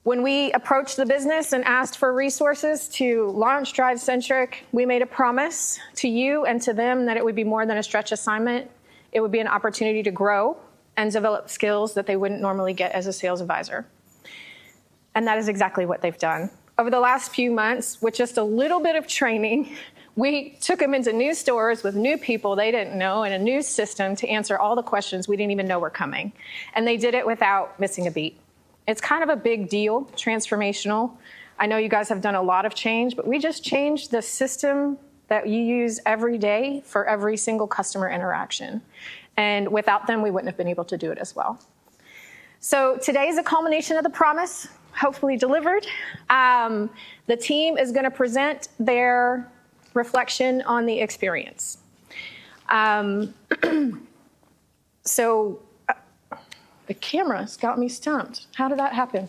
When we approached the business and asked for resources to launch DriveCentric, we made a promise to you and to them that it would be more than a stretch assignment. It would be an opportunity to grow and develop skills that they wouldn't normally get as a sales advisor. And that is exactly what they've done. Over the last few months, with just a little bit of training, we took them into new stores with new people they didn't know and a new system to answer all the questions we didn't even know were coming. And they did it without missing a beat. It's kind of a big deal, transformational. I know you guys have done a lot of change, but we just changed the system that you use every day for every single customer interaction. And without them, we wouldn't have been able to do it as well. So today is a culmination of the promise, hopefully delivered. The team is going to present their reflection on the experience. The camera's got me stumped. How did that happen?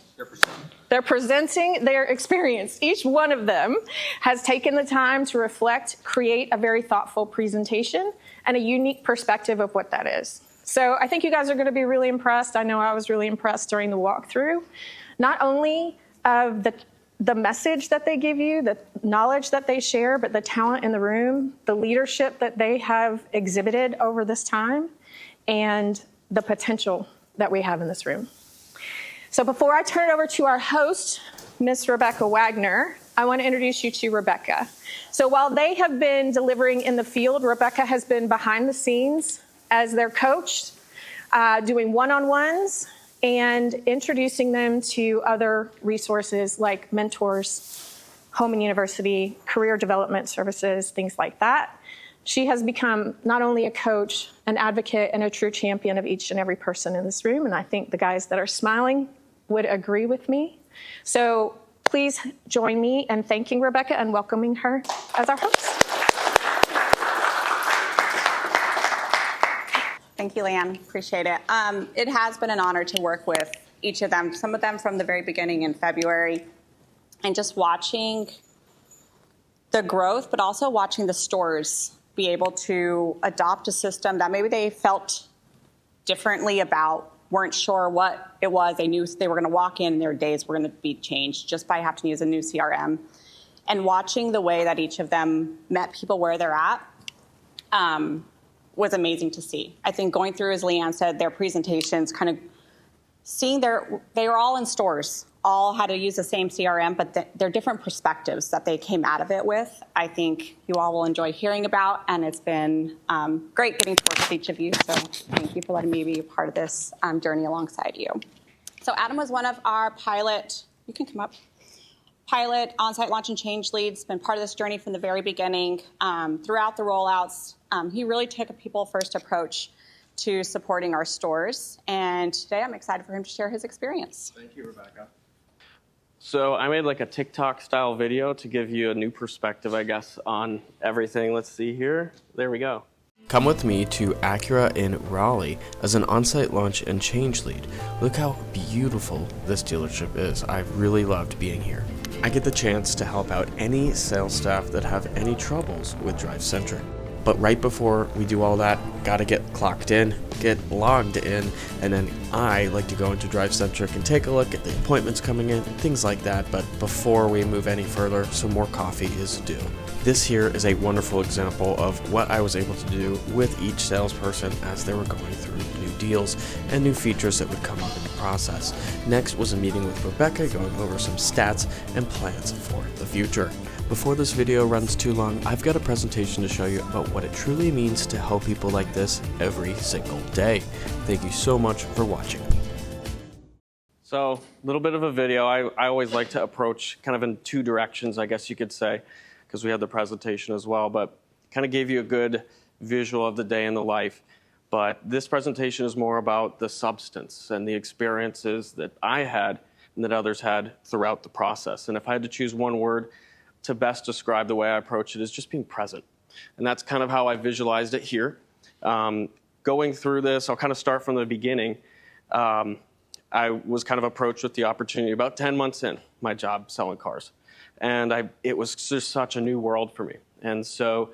They're presenting their experience. Each one of them has taken the time to reflect, create a very thoughtful presentation and a unique perspective of what that is. So I think you guys are going to be really impressed. I know I was really impressed during the walkthrough, not only of the message that they give you, the knowledge that they share, but the talent in the room, the leadership that they have exhibited over this time, and the potential that we have in this room. So before I turn it over to our host, Miss Rebekah Wagner, I want to introduce you to Rebekah. So while they have been delivering in the field, Rebekah has been behind the scenes as their coach, doing one-on-ones and introducing them to other resources like mentors, Holman University, career development services, things like that. She has become not only a coach, an advocate, and a true champion of each and every person in this room, and I think the guys that are smiling would agree with me. So please join me in thanking Rebekah and welcoming her as our host. Thank you, LeeAnn. Appreciate it. It has been an honor to work with each of them, some of them from the very beginning in February, and just watching the growth, but also watching the stores be able to adopt a system that maybe they felt differently about, weren't sure what it was. They knew they were going to walk in and their days were going to be changed just by having to use a new CRM. And watching the way that each of them met people where they're at was amazing to see. I think going through, as LeeAnn said, their presentations, kind of seeing they were all in stores, all had to use the same CRM, but they're different perspectives that they came out of it with. I think you all will enjoy hearing about, and it's been great getting to work with each of you. So thank you for letting me be a part of this journey alongside you. So Adam was one of our pilot, you can come up, pilot Onsite Launch and Change Leads, been part of this journey from the very beginning. Throughout the rollouts, he really took a people-first approach to supporting our stores. And today I'm excited for him to share his experience. Thank you, Rebekah. So I made like a TikTok style video to give you a new perspective, I guess, on everything. Let's see here. There we go. Come with me to Acura in Raleigh as an on-site launch and change lead. Look how beautiful this dealership is. I've really loved being here. I get the chance to help out any sales staff that have any troubles with DriveCentric. But right before we do all that, gotta get clocked in, get logged in, and then I like to go into DriveCentric and take a look at the appointments coming in, things like that. But before we move any further, some more coffee is due. This here is a wonderful example of what I was able to do with each salesperson as they were going through new deals and new features that would come up in the process. Next was a meeting with Rebekah, going over some stats and plans for the future. Before this video runs too long, I've got a presentation to show you about what it truly means to help people like this every single day. Thank you so much for watching. So a little bit of a video. I always like to approach kind of in two directions, I guess you could say, because we had the presentation as well, but kind of gave you a good visual of the day in the life. But this presentation is more about the substance and the experiences that I had and that others had throughout the process. And if I had to choose one word to best describe the way I approach it, is just being present. And that's kind of how I visualized it here. Going through this, I'll kind of start from the beginning. I was kind of approached with the opportunity about 10 months in my job selling cars. And it was just such a new world for me. And so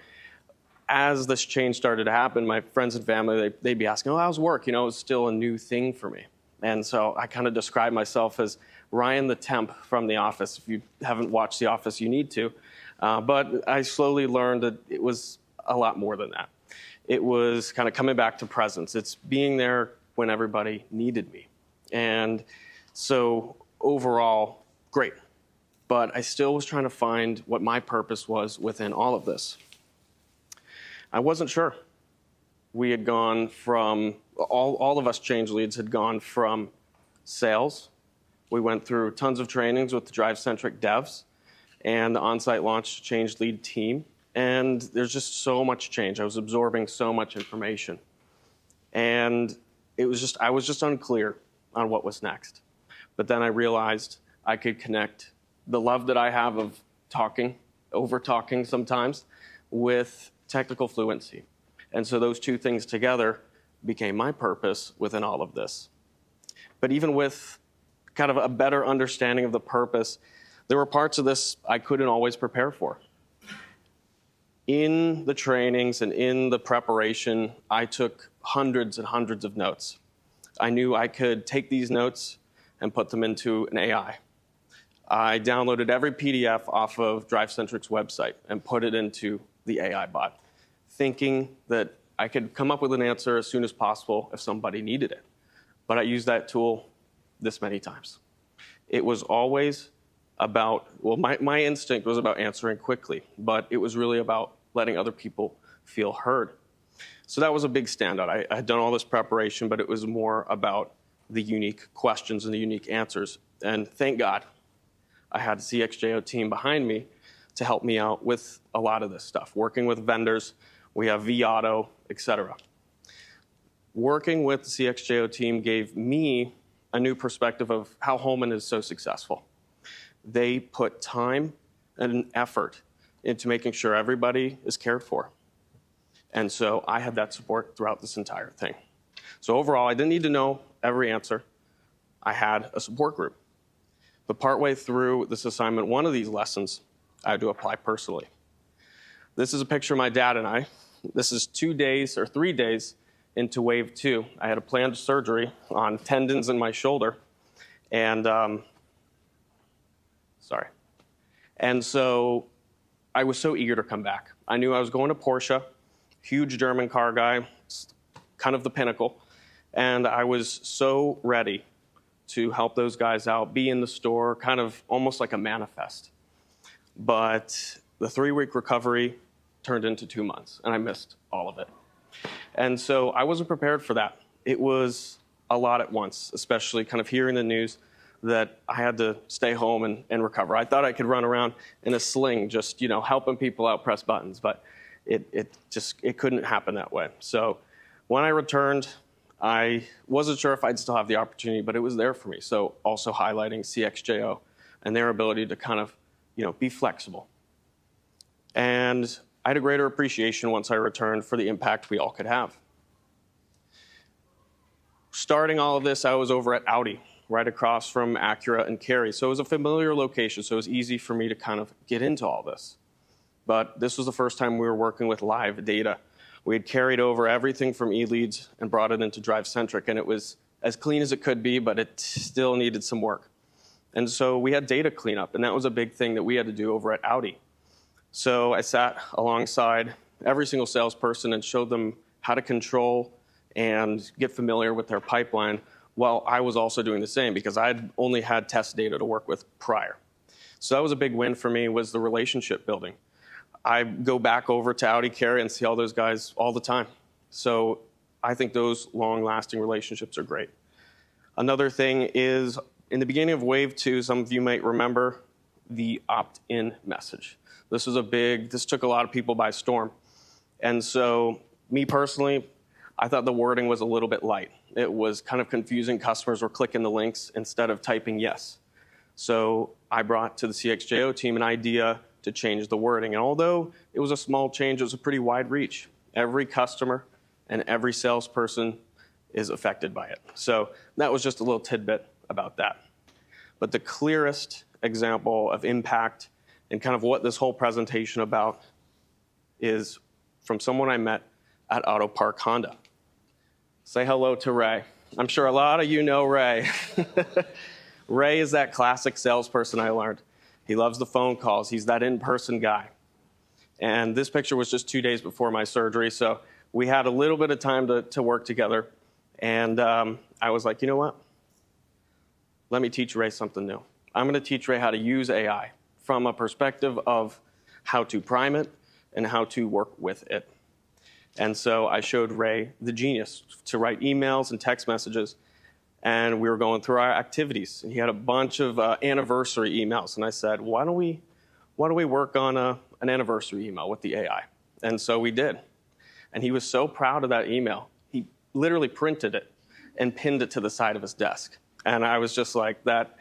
as this change started to happen, my friends and family, they'd be asking, oh, how's work? You know, it was still a new thing for me. And so I kind of described myself as Ryan the temp from The Office. If you haven't watched The Office, you need to. But I slowly learned that it was a lot more than that. It was kind of coming back to presence. It's being there when everybody needed me. And so overall, great. But I still was trying to find what my purpose was within all of this. I wasn't sure. We had gone from, all of us change leads had gone from sales. We went through tons of trainings with the DriveCentric devs and the Onsite Launch Change Lead team. And there's just so much change. I was absorbing so much information. And I was just unclear on what was next. But then I realized I could connect the love that I have of talking, over talking sometimes, with technical fluency. And so those two things together became my purpose within all of this. But even with kind of a better understanding of the purpose, there were parts of this I couldn't always prepare for. In the trainings and in the preparation, I took hundreds and hundreds of notes. I knew I could take these notes and put them into an AI. I downloaded every PDF off of DriveCentric's website and put it into the AI bot, thinking that I could come up with an answer as soon as possible if somebody needed it. But I used that tool this many times. It was always about, well, my instinct was about answering quickly, but it was really about letting other people feel heard. So that was a big standout. I had done all this preparation, but it was more about the unique questions and the unique answers. And thank God I had the CXJO team behind me to help me out with a lot of this stuff. Working with vendors, we have vAuto, et cetera. Working with the CXJO team gave me a new perspective of how Holman is so successful. They put time and effort into making sure everybody is cared for. And so I had that support throughout this entire thing. So overall, I didn't need to know every answer. I had a support group. But partway through this assignment, one of these lessons I had to apply personally. This is a picture of my dad and I. This is 2 days or 3 days into wave 2. I had a planned surgery on tendons in my shoulder. And, And so I was so eager to come back. I knew I was going to Porsche, huge German car guy, kind of the pinnacle. And I was so ready to help those guys out, be in the store, kind of almost like a manifest. But the 3-week recovery turned into 2 months, and I missed all of it. And so I wasn't prepared for that. It was a lot at once, especially kind of hearing the news that I had to stay home and recover. I thought I could run around in a sling, just helping people out, press buttons, but it couldn't happen that way. So when I returned, I wasn't sure if I'd still have the opportunity, but it was there for me. So also highlighting CXJO and their ability to kind of be flexible. And I had a greater appreciation once I returned for the impact we all could have. Starting all of this, I was over at Audi, right across from Acura and Cary. So it was a familiar location, so it was easy for me to kind of get into all this. But this was the first time we were working with live data. We had carried over everything from eLeads and brought it into DriveCentric, and it was as clean as it could be, but it still needed some work. And so we had data cleanup, and that was a big thing that we had to do over at Audi. So I sat alongside every single salesperson and showed them how to control and get familiar with their pipeline, while I was also doing the same because I had only had test data to work with prior. So that was a big win for me, was the relationship building. I go back over to Audi, Cary, and see all those guys all the time. So I think those long-lasting relationships are great. Another thing is, in the beginning of Wave 2, some of you might remember the opt-in message. This took a lot of people by storm. And so me personally, I thought the wording was a little bit light. It was kind of confusing. Customers were clicking the links instead of typing yes. So I brought to the CXJO team an idea to change the wording. And although it was a small change, it was a pretty wide reach. Every customer and every salesperson is affected by it. So that was just a little tidbit about that. But the clearest example of impact and kind of what this whole presentation about is from someone I met at Auto Park Honda. Say hello to Ray. I'm sure a lot of you know Ray. Ray is that classic salesperson I learned. He loves the phone calls. He's that in-person guy. And this picture was just 2 days before my surgery, so we had a little bit of time to work together. And I was like, you know what? Let me teach Ray something new. I'm going to teach Ray how to use AI from a perspective of how to prime it and how to work with it. And so I showed Ray the genius to write emails and text messages, and we were going through our activities. And he had a bunch of anniversary emails, and I said, why don't we work on an anniversary email with the AI? And so we did. And he was so proud of that email. He literally printed it and pinned it to the side of his desk. And I was just like, that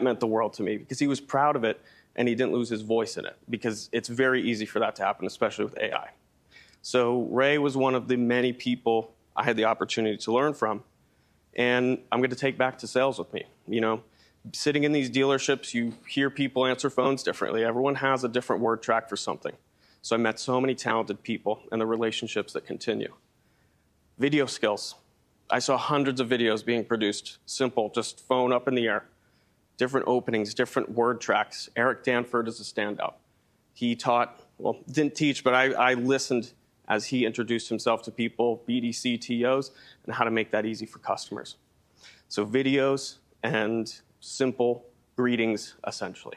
meant the world to me, because he was proud of it and he didn't lose his voice in it, because it's very easy for that to happen, especially with AI. So Ray was one of the many people I had the opportunity to learn from, and I'm going to take back to sales with me. You know, sitting in these dealerships, you hear people answer phones differently. Everyone has a different word track for something. So I met so many talented people and the relationships that continue. Video skills. I saw hundreds of videos being produced, simple, just phone up in the air. Different openings, different word tracks. Eric Danford is a standout. He taught, well, didn't teach, but I listened as he introduced himself to people, BDC, TOs, and how to make that easy for customers. So videos and simple greetings, essentially.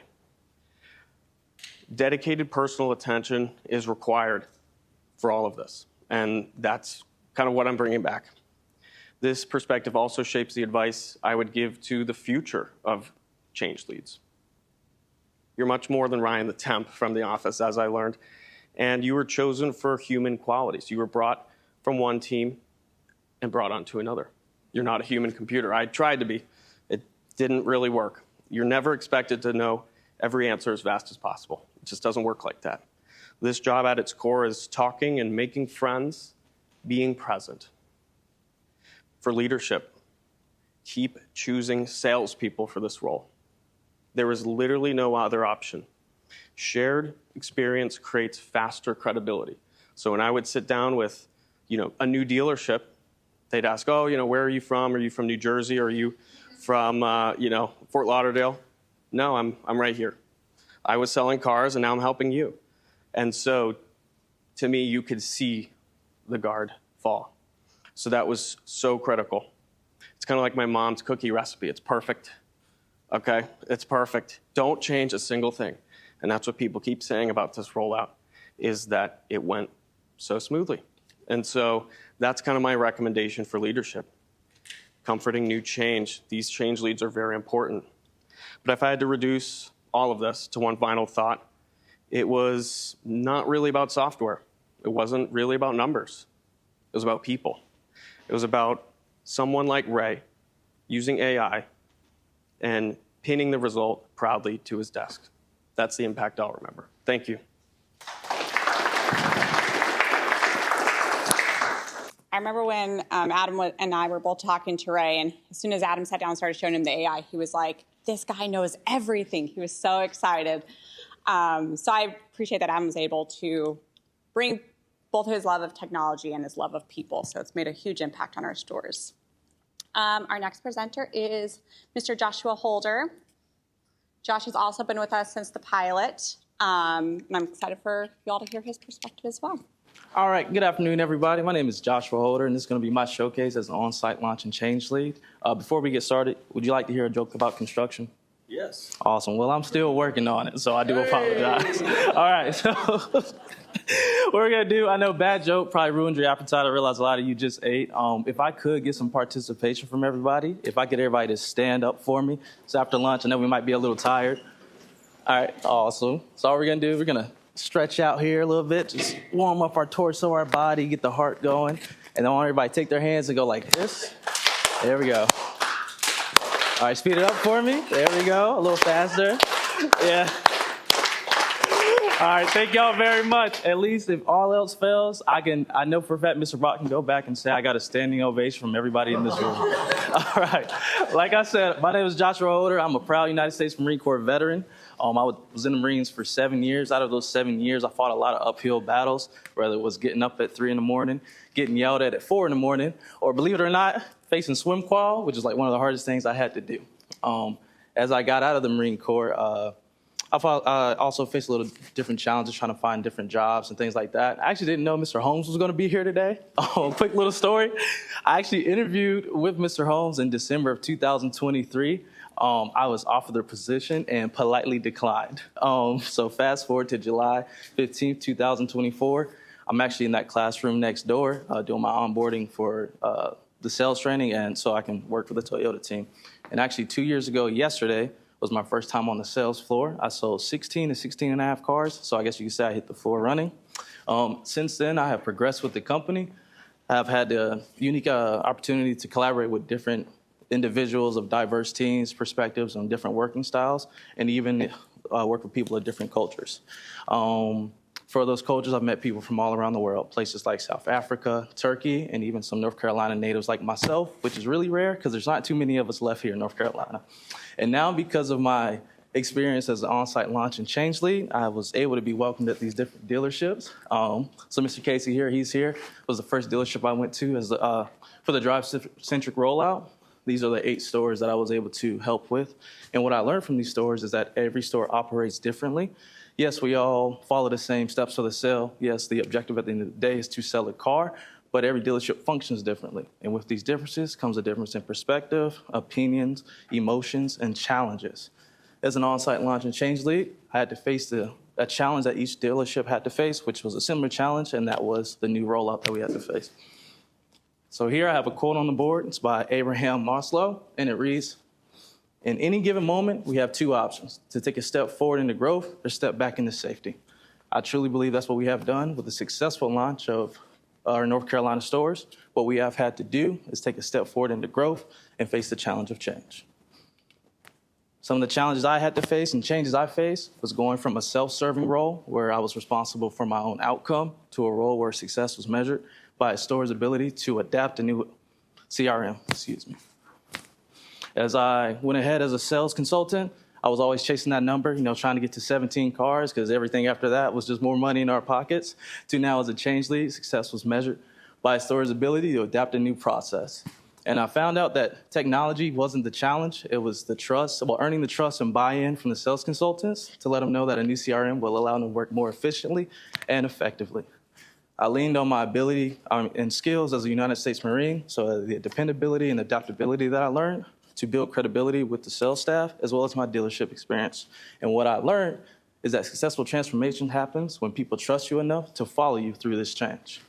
Dedicated personal attention is required for all of this, and that's kind of what I'm bringing back. This perspective also shapes the advice I would give to the future of change leads. You're much more than Ryan the temp from The Office, as I learned, and you were chosen for human qualities. You were brought from one team and brought onto another. You're not a human computer. I tried to be. It didn't really work. You're never expected to know every answer as fast as possible. It just doesn't work like that. This job at its core is talking and making friends, being present. For leadership, keep choosing salespeople for this role. There is literally no other option. Shared experience creates faster credibility. So when I would sit down with, a new dealership, they'd ask, where are you from? Are you from New Jersey? Are you from, Fort Lauderdale? No, I'm right here. I was selling cars and now I'm helping you. And so to me, you could see the guard fall. So that was so critical. It's kind of like my mom's cookie recipe. It's perfect. Okay, it's perfect. Don't change a single thing. And that's what people keep saying about this rollout, is that it went so smoothly. And so that's kind of my recommendation for leadership. Comforting new change. These change leads are very important. But if I had to reduce all of this to one final thought, it was not really about software. It wasn't really about numbers. It was about people. It was about someone like Ray using AI and pinning the result proudly to his desk. That's the impact I'll remember. Thank you. I remember when Adam and I were both talking to Ray, and as soon as Adam sat down and started showing him the AI, he was like, this guy knows everything. He was so excited. So I appreciate that Adam was able to bring both his love of technology and his love of people. So it's made a huge impact on our stores. Our next presenter is Mr. Joshua Holder. Josh has also been with us since the pilot, and I'm excited for you all to hear his perspective as well. All right, good afternoon, everybody. My name is Joshua Holder, and this is going to be my showcase as an on-site launch and change lead. Before we get started, would you like to hear a joke about construction? Yes. Awesome. Well, I'm still working on it, so I do apologize. All right, so what we're going to do, I know bad joke probably ruined your appetite. I realize a lot of you just ate. If I could get some participation from everybody, if I get everybody to stand up for me. So after lunch, I know we might be a little tired. All right, awesome. So all we're going to do, we're going to stretch out here a little bit, just warm up our torso, our body, get the heart going. And then I want everybody to take their hands and go like this. There we go. All right, speed it up for me. There we go, a little faster. Yeah. All right, thank y'all very much. At least if all else fails, I know for a fact Mr. Brock can go back and say I got a standing ovation from everybody in this room. All right, like I said, my name is Joshua Holder. I'm a proud United States Marine Corps veteran. I was in the Marines for 7 years. Out of those 7 years, I fought a lot of uphill battles, whether it was getting up at 3 in the morning, getting yelled at 4 in the morning, or believe it or not, facing swim qual, which is like one of the hardest things I had to do. And as I got out of the Marine Corps, I also faced a little different challenges trying to find different jobs and things like that. I actually didn't know Mr. Holmes was going to be here today. Quick little story. I actually interviewed with Mr. Holmes in December of 2023. I was offered the position and politely declined. So fast forward to July 15th, 2024. I'm actually in that classroom next door doing my onboarding for the sales training, and so I can work for the Toyota team. And actually 2 years ago yesterday was my first time on the sales floor. I sold 16 to 16 and a half cars, so I guess you could say I hit the floor running. Since then, I have progressed with the company. I've had the unique opportunity to collaborate with different individuals of diverse teams, perspectives, and different working styles, and even work with people of different cultures. For those cultures, I've met people from all around the world, places like South Africa, Turkey, and even some North Carolina natives like myself, which is really rare because there's not too many of us left here in North Carolina. And now, because of my experience as an on-site launch and change lead, I was able to be welcomed at these different dealerships. So Mr. Casey here, he's here, was the first dealership I went to as for the DriveCentric Rollout. These are the 8 stores that I was able to help with. And what I learned from these stores is that every store operates differently. Yes, we all follow the same steps for the sale. Yes, the objective at the end of the day is to sell a car, but every dealership functions differently. And with these differences comes a difference in perspective, opinions, emotions, and challenges. As an on-site launch and change lead, I had to face a challenge that each dealership had to face, which was a similar challenge, and that was the new rollout that we had to face. So here I have a quote on the board. It's by Abraham Maslow, and it reads, "In any given moment, we have 2 options, to take a step forward into growth or step back into safety." I truly believe that's what we have done with the successful launch of our North Carolina stores. What we have had to do is take a step forward into growth and face the challenge of change. Some of the challenges I had to face and changes I faced was going from a self-serving role where I was responsible for my own outcome to a role where success was measured by a store's ability to adapt a new CRM, As I went ahead as a sales consultant, I was always chasing that number, trying to get to 17 cars because everything after that was just more money in our pockets. To now as a change lead, success was measured by a store's ability to adapt a new process. And I found out that technology wasn't the challenge, it was the trust, earning the trust and buy-in from the sales consultants to let them know that a new CRM will allow them to work more efficiently and effectively. I leaned on my ability and skills as a United States Marine, so the dependability and adaptability that I learned to build credibility with the sales staff, as well as my dealership experience. And what I learned is that successful transformation happens when people trust you enough to follow you through this change.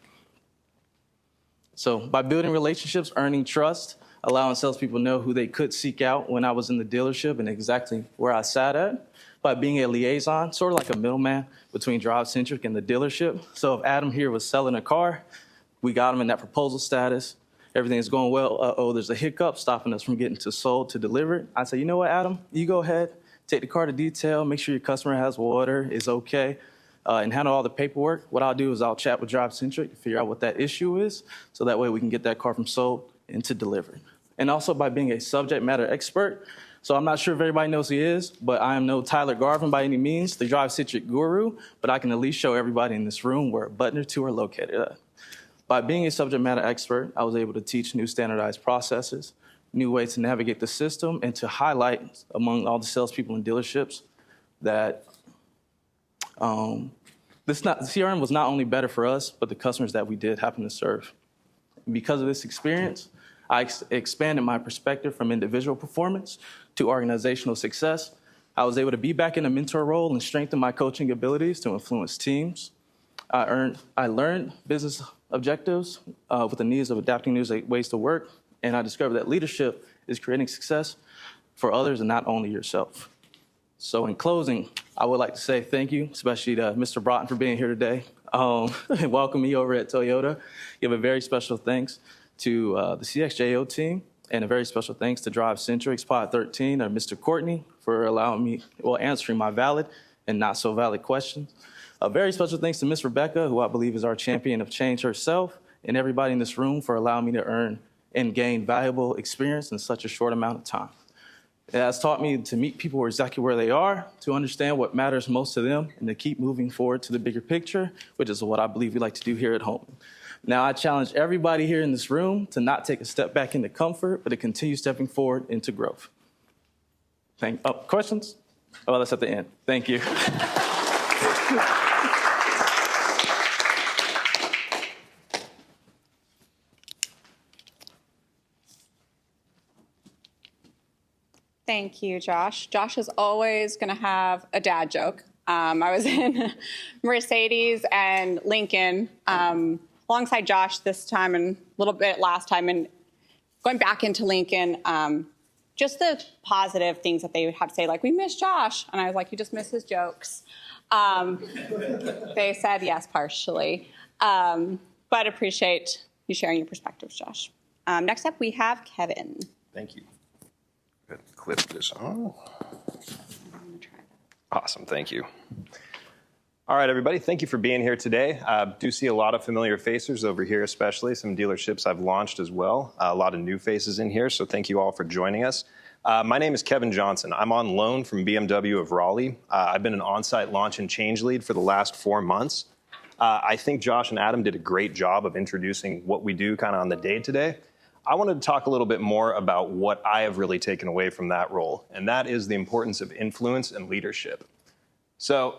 So by building relationships, earning trust, allowing salespeople to know who they could seek out when I was in the dealership and exactly where I sat at, by being a liaison, sort of like a middleman between DriveCentric and the dealership. So if Adam here was selling a car, we got him in that proposal status, everything's going well, there's a hiccup stopping us from getting to sold to delivered. I say, you know what, Adam, you go ahead, take the car to detail, make sure your customer has water, is okay, and handle all the paperwork. What I'll do is I'll chat with DriveCentric to figure out what that issue is, so that way we can get that car from sold into delivered. And also by being a subject matter expert. So I'm not sure if everybody knows who he is, but I am no Tyler Garvin by any means, the DriveCentric guru, but I can at least show everybody in this room where a button or 2 are located at. By being a subject matter expert, I was able to teach new standardized processes, new ways to navigate the system, and to highlight among all the salespeople in dealerships that the CRM was not only better for us, but the customers that we did happen to serve. Because of this experience, I expanded my perspective from individual performance to organizational success. I was able to be back in a mentor role and strengthen my coaching abilities to influence teams. I learned business objectives with the needs of adapting new ways to work, and I discovered that leadership is creating success for others and not only yourself. So in closing, I would like to say thank you, especially to Mr. Broughton for being here today and welcome me over at Toyota. Give a very special thanks to the CXJO team, and a very special thanks to DriveCentric's Pod 13, or Mr. Courtney, for allowing me, answering my valid and not so valid questions. A very special thanks to Miss Rebekah, who I believe is our champion of change herself, and everybody in this room for allowing me to earn and gain valuable experience in such a short amount of time. It has taught me to meet people exactly where they are, to understand what matters most to them, and to keep moving forward to the bigger picture, which is what I believe we like to do here at Holman. Now, I challenge everybody here in this room to not take a step back into comfort, but to continue stepping forward into growth. Questions? Oh, that's at the end. Thank you. Thank you, Josh. Josh is always going to have a dad joke. I was in Mercedes and Lincoln alongside Josh this time and a little bit last time, and going back into Lincoln, just the positive things that they would have to say, like, we miss Josh. And I was like, you just miss his jokes. They said yes, partially. But appreciate you sharing your perspectives, Josh. Next up, we have Kevin. Thank you. Good. Clip this on. Awesome. Thank you. All right, everybody. Thank you for being here today. Do see a lot of familiar faces over here, especially some dealerships I've launched as well. A lot of new faces in here, so thank you all for joining us. My name is Kevin Johnson. I'm on loan from BMW of Raleigh. I've been an on-site launch and change lead for the last 4 months. I think Josh and Adam did a great job of introducing what we do kind of on the day today. I wanted to talk a little bit more about what I have really taken away from that role, and that is the importance of influence and leadership. So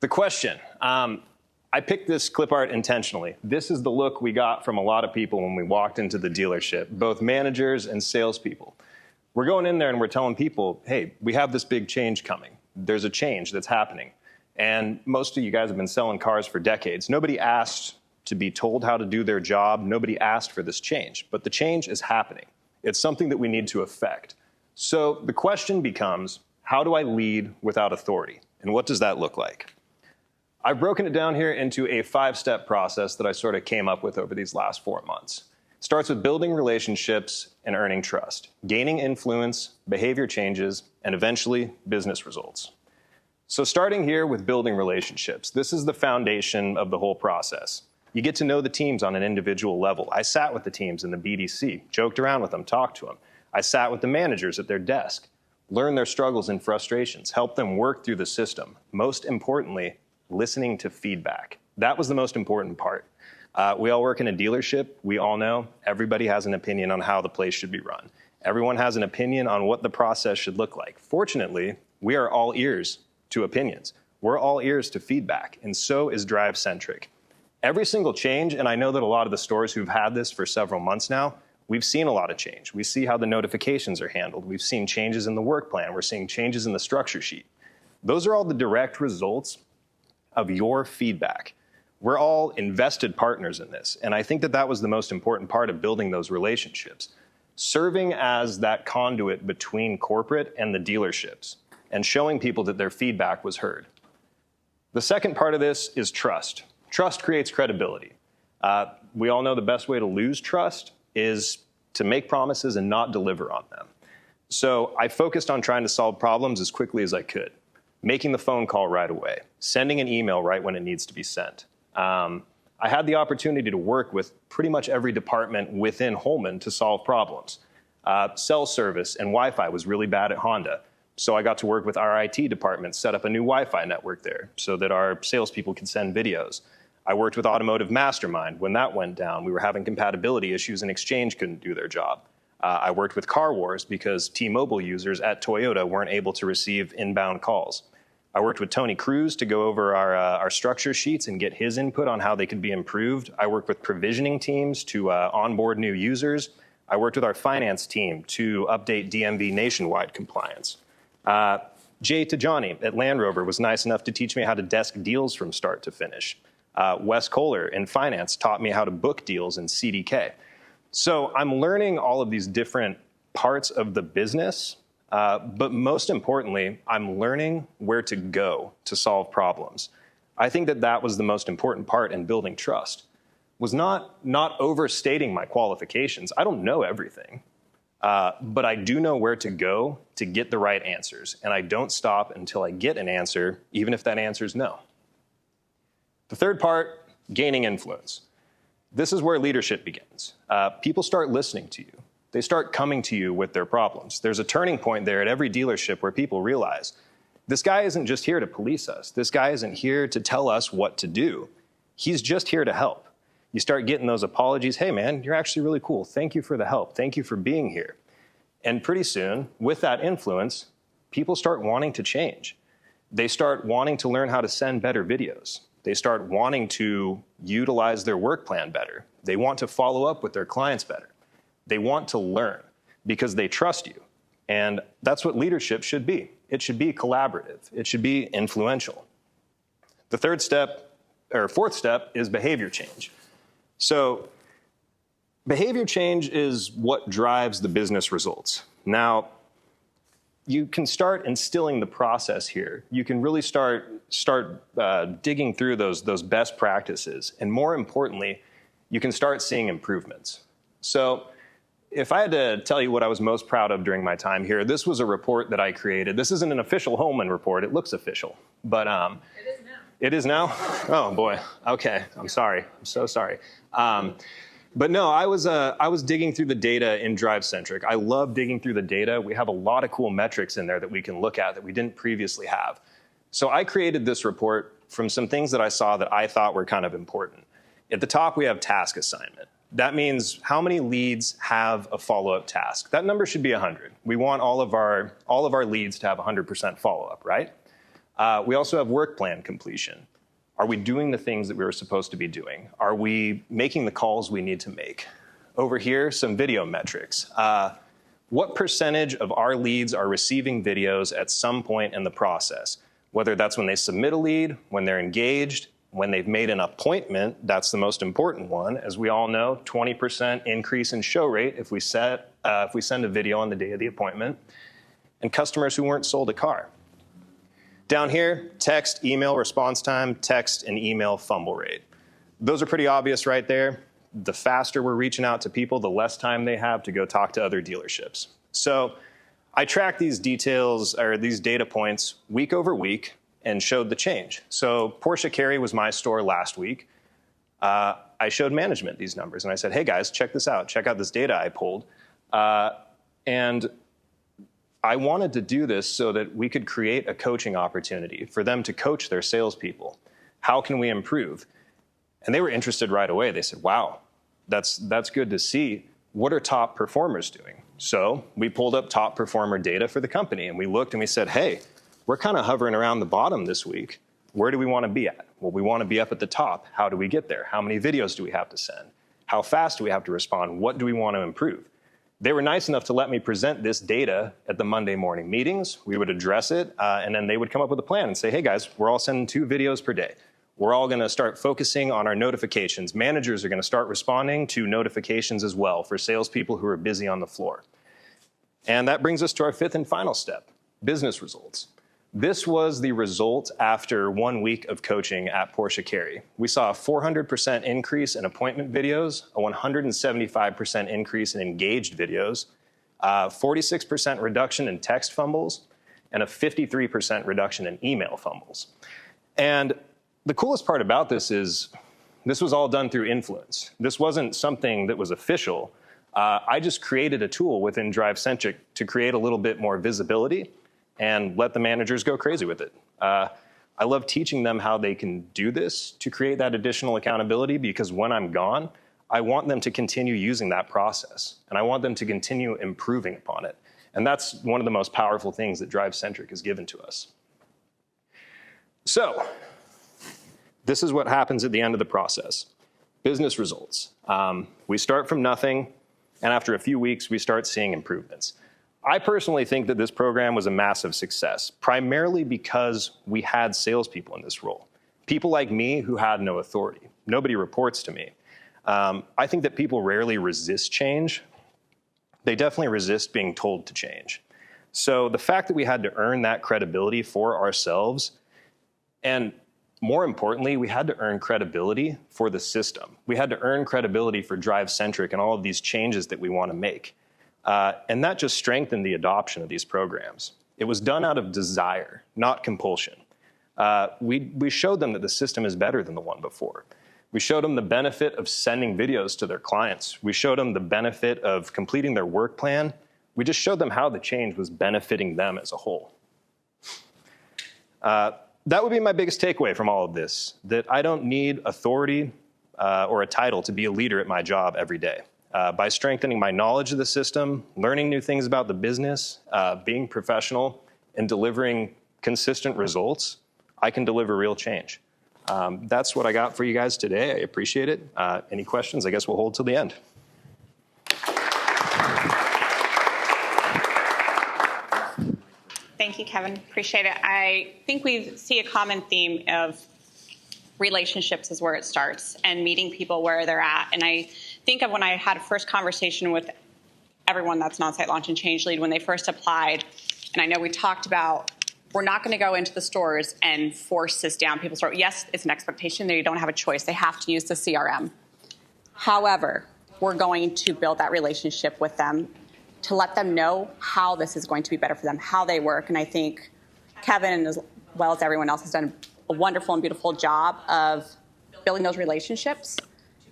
the question, I picked this clip art intentionally. This is the look we got from a lot of people when we walked into the dealership, both managers and salespeople. We're going in there and we're telling people, hey, we have this big change coming. There's a change that's happening. And most of you guys have been selling cars for decades. Nobody asked to be told how to do their job. Nobody asked for this change, but the change is happening. It's something that we need to affect. So the question becomes, how do I lead without authority? And what does that look like? I've broken it down here into a 5-step process that I sort of came up with over these last 4 months. It starts with building relationships and earning trust, gaining influence, behavior changes, and eventually business results. So starting here with building relationships, this is the foundation of the whole process. You get to know the teams on an individual level. I sat with the teams in the BDC, joked around with them, talked to them. I sat with the managers at their desk, learned their struggles and frustrations, helped them work through the system. Most importantly, listening to feedback. That was the most important part. We all work in a dealership. We all know everybody has an opinion on how the place should be run. Everyone has an opinion on what the process should look like. Fortunately, we are all ears to opinions. We're all ears to feedback, and so is DriveCentric. Every single change, and I know that a lot of the stores who've had this for several months now, we've seen a lot of change. We see how the notifications are handled. We've seen changes in the work plan. We're seeing changes in the structure sheet. Those are all the direct results of your feedback. We're all invested partners in this, and I think that that was the most important part of building those relationships, serving as that conduit between corporate and the dealerships and showing people that their feedback was heard. The second part of this is trust. Trust creates credibility. We all know the best way to lose trust is to make promises and not deliver on them. So I focused on trying to solve problems as quickly as I could, making the phone call right away, sending an email right when it needs to be sent. I had the opportunity to work with pretty much every department within Holman to solve problems. Cell service and Wi-Fi was really bad at Honda. So I got to work with our IT department, set up a new Wi-Fi network there so that our salespeople could send videos. I worked with Automotive Mastermind. When that went down, we were having compatibility issues and Exchange couldn't do their job. I worked with Car Wars because T-Mobile users at Toyota weren't able to receive inbound calls. I worked with Tony Cruz to go over our structure sheets and get his input on how they could be improved. I worked with provisioning teams to onboard new users. I worked with our finance team to update DMV nationwide compliance. Jay Tajani at Land Rover was nice enough to teach me how to desk deals from start to finish. Wes Kohler in finance taught me how to book deals in CDK. So I'm learning all of these different parts of the business, but most importantly, I'm learning where to go to solve problems. I think that that was the most important part in building trust, was not overstating my qualifications. I don't know everything, but I do know where to go to get the right answers, and I don't stop until I get an answer, even if that answer is no. The third part, gaining influence. This is where leadership begins. People start listening to you. They start coming to you with their problems. There's a turning point there at every dealership where people realize, this guy isn't just here to police us. This guy isn't here to tell us what to do. He's just here to help. You start getting those apologies. Hey man, you're actually really cool. Thank you for the help. Thank you for being here. And pretty soon, with that influence, people start wanting to change. They start wanting to learn how to send better videos. They start wanting to utilize their work plan better. They want to follow up with their clients better. They want to learn because they trust you. And that's what leadership should be. It should be collaborative. It should be influential. The fourth step is behavior change. So behavior change is what drives the business results. Now, you can start instilling the process here. You can really start digging through those best practices. And more importantly, you can start seeing improvements. So if I had to tell you what I was most proud of during my time here, this was a report that I created. This isn't an official Holman report. It looks official, but it is now. It is now? Oh boy. Okay. I'm sorry. I'm so sorry. But no, I was digging through the data in DriveCentric. I love digging through the data. We have a lot of cool metrics in there that we can look at that we didn't previously have. So I created this report from some things that I saw that I thought were kind of important. At the top, we have task assignment. That means how many leads have a follow-up task. That number should be 100. We want all of our leads to have 100% follow-up, right? We also have work plan completion. Are we doing the things that we were supposed to be doing? Are we making the calls we need to make? Over here, some video metrics. What percentage of our leads are receiving videos at some point in the process? Whether that's when they submit a lead, when they're engaged, when they've made an appointment, that's the most important one. As we all know, 20% increase in show rate if we send a video on the day of the appointment. And customers who weren't sold a car. Down here, text, email response time, text and email fumble rate. Those are pretty obvious right there. The faster we're reaching out to people, the less time they have to go talk to other dealerships. So I tracked these details, or these data points, week over week and showed the change. So Porsche Cary was my store last week. I showed management these numbers and I said, hey guys, check this out. Check out this data I pulled. And I wanted to do this so that we could create a coaching opportunity for them to coach their salespeople. How can we improve? And they were interested right away. They said, wow, that's good to see. What are top performers doing? So we pulled up top performer data for the company and we looked and we said, hey, we're kind of hovering around the bottom this week. Where do we want to be at? Well, we want to be up at the top. How do we get there? How many videos do we have to send? How fast do we have to respond? What do we want to improve? They were nice enough to let me present this data at the Monday morning meetings. We would address it, and then they would come up with a plan and say, hey guys, we're all sending 2 videos per day. We're all going to start focusing on our notifications. Managers are going to start responding to notifications as well for salespeople who are busy on the floor. And that brings us to our 5th and final step, business results. This was the result after 1 week of coaching at Porsche Cary. We saw a 400% increase in appointment videos, a 175% increase in engaged videos, 46% reduction in text fumbles, and a 53% reduction in email fumbles. And the coolest part about this is this was all done through influence. This wasn't something that was official. I just created a tool within DriveCentric to create a little bit more visibility and let the managers go crazy with it. I love teaching them how they can do this to create that additional accountability, because when I'm gone, I want them to continue using that process, and I want them to continue improving upon it. And that's one of the most powerful things that DriveCentric has given to us. So this is what happens at the end of the process. Business results. We start from nothing, and after a few weeks, we start seeing improvements. I personally think that this program was a massive success, primarily because we had salespeople in this role. People like me who had no authority. Nobody reports to me. I think that people rarely resist change. They definitely resist being told to change. So the fact that we had to earn that credibility for ourselves, and more importantly, we had to earn credibility for the system. We had to earn credibility for DriveCentric and all of these changes that we want to make. And that just strengthened the adoption of these programs. It was done out of desire, not compulsion. We showed them that the system is better than the one before. We showed them the benefit of sending videos to their clients. We showed them the benefit of completing their work plan. We just showed them how the change was benefiting them as a whole. That would be my biggest takeaway from all of this, that I don't need authority or a title to be a leader at my job every day. By strengthening my knowledge of the system, learning new things about the business, being professional, and delivering consistent results, I can deliver real change. That's what I got for you guys today. I appreciate it. Any questions? I guess we'll hold till the end. Thank you, Kevin. Appreciate it. I think we see a common theme of relationships is where it starts and meeting people where they're at. And I think of when I had a first conversation with everyone that's an Onsite Launch and Change Lead when they first applied. And I know we talked about we're not going to go into the stores and force this down people's throat. Yes, it's an expectation that you don't have a choice. They have to use the CRM. However, we're going to build that relationship with them to let them know how this is going to be better for them, how they work. And I think Kevin, as well as everyone else, has done a wonderful and beautiful job of building those relationships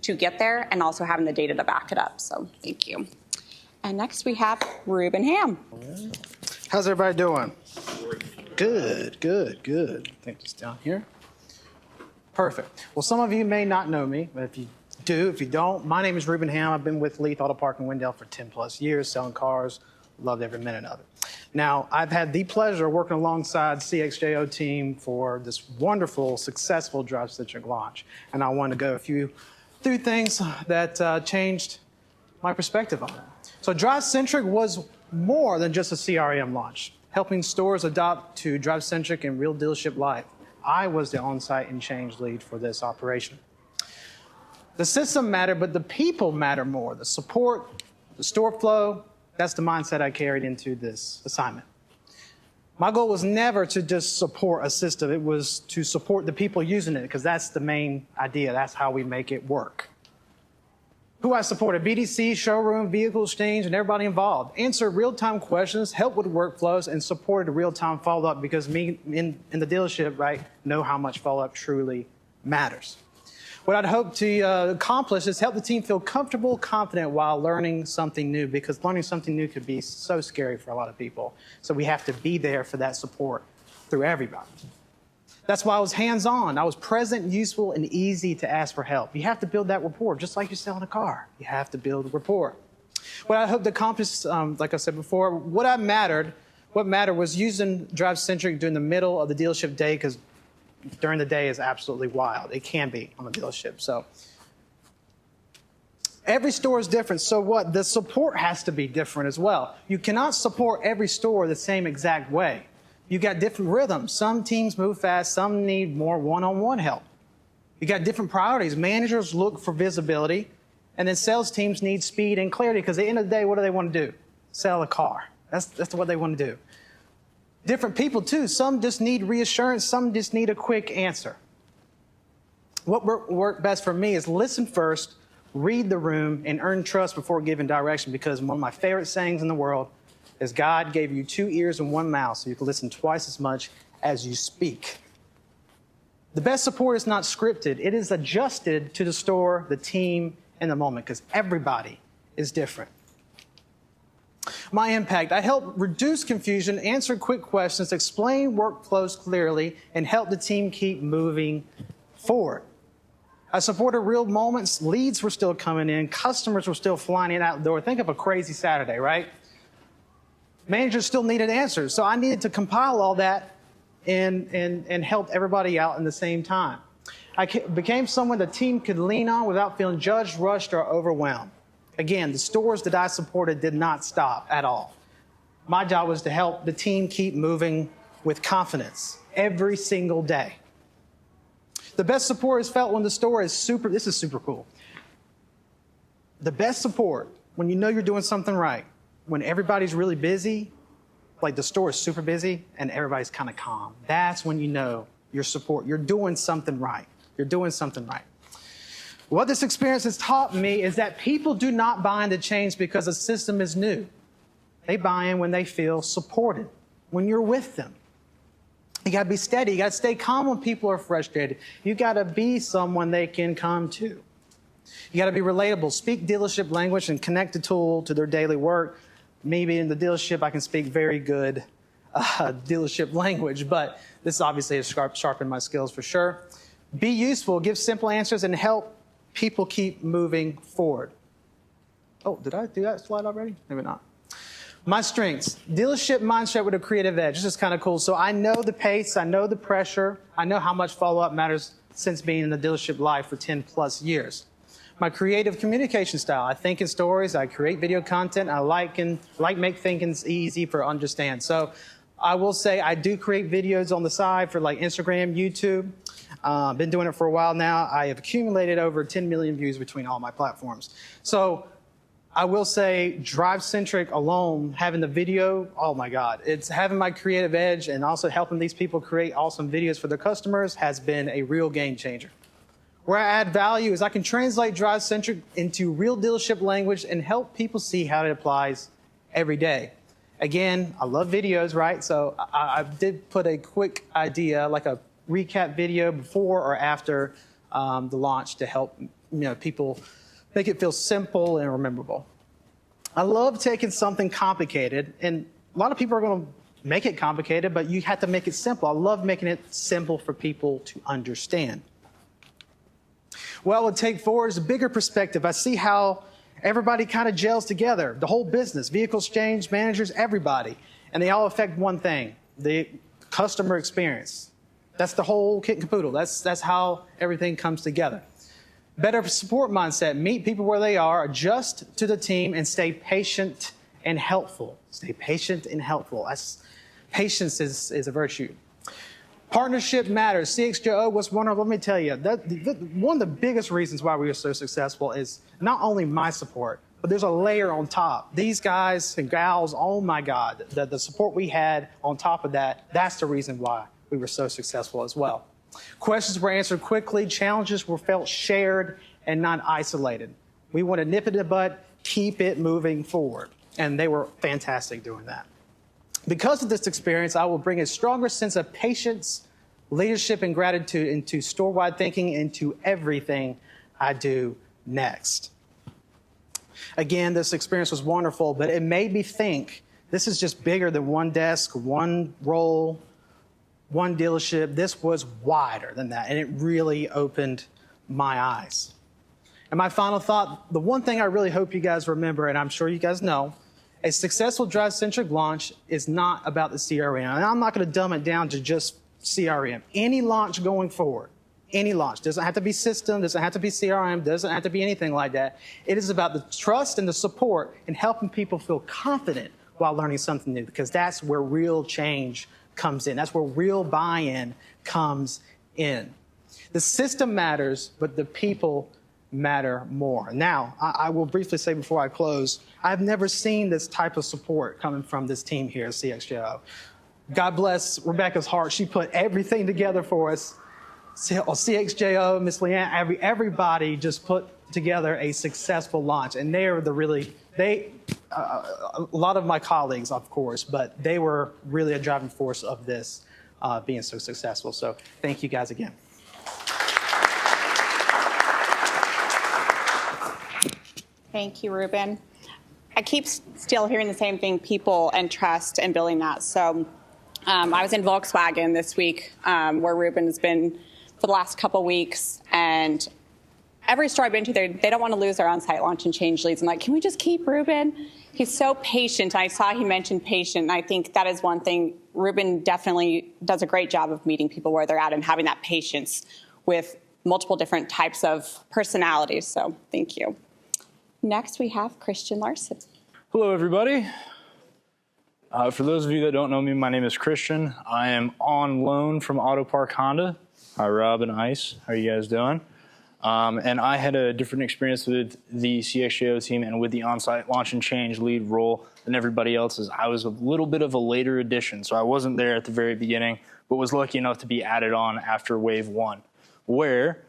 to get there and also having the data to back it up. So thank you. And next we have Ruben Ham. How's everybody doing? Good, good, good. I think it's down here. Perfect. Well, some of you may not know me, but if you don't, my name is Ruben Ham. I've been with Leith Auto Park in Wendell for 10 plus years, selling cars. Loved every minute of it. Now, I've had the pleasure of working alongside CXJO team for this wonderful, successful DriveCentric launch. And I want to go through things that changed my perspective on it. So DriveCentric was more than just a CRM launch, helping stores adopt to DriveCentric in real dealership life. I was the Onsite and Change Lead for this operation. The system mattered, but the people matter more. The support, the store flow, that's the mindset I carried into this assignment. My goal was never to just support a system. It was to support the people using it, because that's the main idea. That's how we make it work. Who I supported: BDC, showroom, vehicle exchange, and everybody involved. Answered real-time questions, helped with workflows, and supported real-time follow-up, because me in the dealership, right, know how much follow-up truly matters. What I'd hope to accomplish is help the team feel comfortable, confident while learning something new, because learning something new could be so scary for a lot of people. So we have to be there for that support through everybody. That's why I was hands-on. I was present, useful, and easy to ask for help. You have to build that rapport, just like you're selling a car. You have to build rapport. What I hope to accomplish, like I said before, what mattered was using DriveCentric during the middle of the dealership day, because during the day is absolutely wild. It can be on a dealership. So every store is different. So what? The support has to be different as well. You cannot support every store the same exact way. You got different rhythms. Some teams move fast. Some need more one-on-one help. You got different priorities. Managers look for visibility, and then sales teams need speed and clarity, because at the end of the day, what do they want to do? Sell a car. That's what they want to do. Different people too. Some just need reassurance. Some just need a quick answer. What worked best for me is listen first, read the room, and earn trust before giving direction, because one of my favorite sayings in the world is God gave you 2 ears and 1 mouth so you can listen twice as much as you speak. The best support is not scripted. It is adjusted to the store, the team, and the moment, because everybody is different. My impact: I helped reduce confusion, answer quick questions, explain workflows clearly, and help the team keep moving forward. I supported real moments. Leads were still coming in. Customers were still flying in out the door. Think of a crazy Saturday, right? Managers still needed answers. So I needed to compile all that and help everybody out in the same time. I became someone the team could lean on without feeling judged, rushed, or overwhelmed. Again, the stores that I supported did not stop at all. My job was to help the team keep moving with confidence every single day. The best support is felt when the store is this is super cool. The best support, when you know you're doing something right, when everybody's really busy, like the store is super busy and everybody's kind of calm. That's when you know your support, you're doing something right. You're doing something right. What this experience has taught me is that people do not buy into change because a system is new. They buy in when they feel supported, when you're with them. You got to be steady. You got to stay calm when people are frustrated. You got to be someone they can come to. You got to be relatable, speak dealership language, and connect the tool to their daily work. Maybe in the dealership, I can speak very good dealership language, but this obviously has sharpened my skills for sure. Be useful, give simple answers, and help people keep moving forward. Oh, did I do that slide already? Maybe not. My strengths, dealership mindset with a creative edge. This is kind of cool. So I know the pace, I know the pressure, I know how much follow-up matters since being in the dealership life for 10 plus years. My creative communication style, I think in stories, I create video content, I like make things easy for understand. So I will say I do create videos on the side for like Instagram, YouTube. Been doing it for a while now. I have accumulated over 10 million views between all my platforms. So I will say DriveCentric alone, having the video, oh my God, it's having my creative edge and also helping these people create awesome videos for their customers has been a real game changer. Where I add value is I can translate DriveCentric into real dealership language and help people see how it applies every day. Again, I love videos, right? So I did put a quick idea, like a recap video before or after the launch to help people make it feel simple and rememberable. I love taking something complicated, and a lot of people are going to make it complicated, but you have to make it simple. I love making it simple for people to understand. What I would take forward is a bigger perspective. I see how everybody kind of gels together, the whole business, vehicle exchange, managers, everybody, and they all affect one thing, the customer experience. That's the whole kit and caboodle. That's how everything comes together. Better support mindset, meet people where they are, adjust to the team, and stay patient and helpful. Stay patient and helpful. Patience is a virtue. Partnership matters. CXJO was let me tell you, one of the biggest reasons why we were so successful is not only my support, but there's a layer on top. These guys and gals, oh my God, the support we had on top of that, that's the reason why we were so successful as well. Questions were answered quickly, challenges were felt shared and not isolated. We want to nip it in the bud, keep it moving forward. And they were fantastic doing that. Because of this experience, I will bring a stronger sense of patience, leadership, and gratitude into store-wide thinking, into everything I do next. Again, this experience was wonderful, but it made me think this is just bigger than one desk, one role, one dealership. This was wider than that, and it really opened my eyes. And my final thought, the one thing I really hope you guys remember, and I'm sure you guys know, a successful DriveCentric launch is not about the CRM. And I'm not going to dumb it down to just CRM. Any launch going forward, any launch, doesn't have to be system, doesn't have to be CRM, doesn't have to be anything like that. It is about the trust and the support and helping people feel confident while learning something new, because that's where real change comes in. That's where real buy-in comes in. The system matters, but the people matter more. Now, I will briefly say before I close, I've never seen this type of support coming from this team here at CXJO. God bless Rebekah's heart. She put everything together for us. CXJO, Miss LeeAnn, everybody just put together a successful launch. And they are a lot of my colleagues, of course, but they were really a driving force of this being so successful. So thank you guys again. Thank you, Ruben. I keep still hearing the same thing, people and trust and building that. So I was in Volkswagen this week where Ruben has been for the last couple weeks, and every store I've been to, they don't want to lose their on-site launch and change leads. I'm like, can we just keep Ruben? He's so patient. I saw he mentioned patient, and I think that is one thing. Ruben definitely does a great job of meeting people where they're at and having that patience with multiple different types of personalities. So thank you. Next, we have Christian Larsen. Hello, everybody. For those of you that don't know me, my name is Christian. I am on loan from Auto Park Honda. Hi, Rob and Ice. How are you guys doing? And I had a different experience with the CXJO team and with the on-site launch and change lead role than everybody else's. I was a little bit of a later addition, so I wasn't there at the very beginning, but was lucky enough to be added on after wave one, where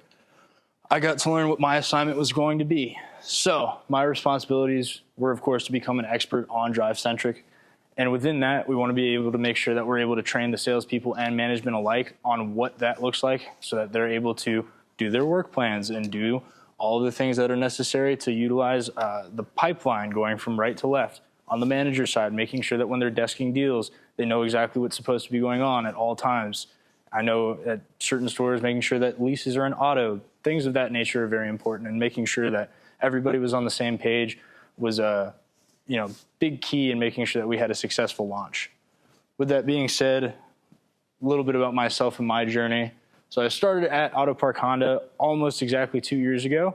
I got to learn what my assignment was going to be. So my responsibilities were, of course, to become an expert on DriveCentric. And within that, we want to be able to make sure that we're able to train the salespeople and management alike on what that looks like so that they're able to do their work plans and do all of the things that are necessary to utilize the pipeline going from right to left. On the manager side, making sure that when they're desking deals, they know exactly what's supposed to be going on at all times. I know at certain stores, making sure that leases are in auto, things of that nature are very important, and making sure that everybody was on the same page was big key in making sure that we had a successful launch. With that being said, a little bit about myself and my journey. So I started at Auto Park Honda almost exactly 2 years ago.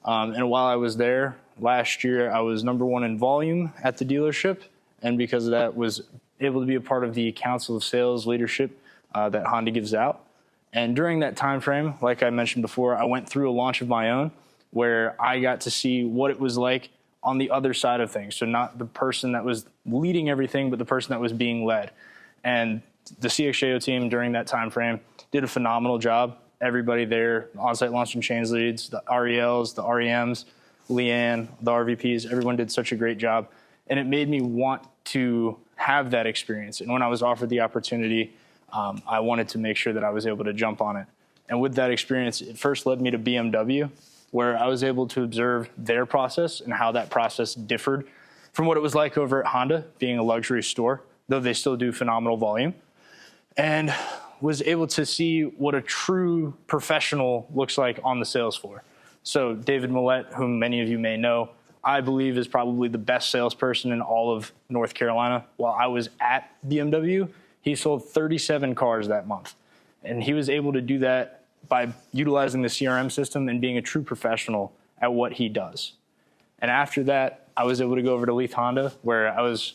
And while I was there last year, I was #1 in volume at the dealership. And because of that, was able to be a part of the Council of Sales leadership that Honda gives out. And during that time frame, like I mentioned before, I went through a launch of my own where I got to see what it was like on the other side of things. So not the person that was leading everything, but the person that was being led. And the CXJO team during that time frame did a phenomenal job. Everybody there, Onsite Launch Change Leads, the RELs, the REMs, LeeAnn, the RVPs, everyone did such a great job. And it made me want to have that experience. And when I was offered the opportunity, I wanted to make sure that I was able to jump on it. And with that experience, it first led me to BMW, where I was able to observe their process and how that process differed from what it was like over at Honda, being a luxury store, though they still do phenomenal volume. And was able to see what a true professional looks like on the sales floor. So David Millett, whom many of you may know, I believe is probably the best salesperson in all of North Carolina. While I was at BMW, he sold 37 cars that month. And he was able to do that by utilizing the CRM system and being a true professional at what he does. And after that, I was able to go over to Leith Honda, where I was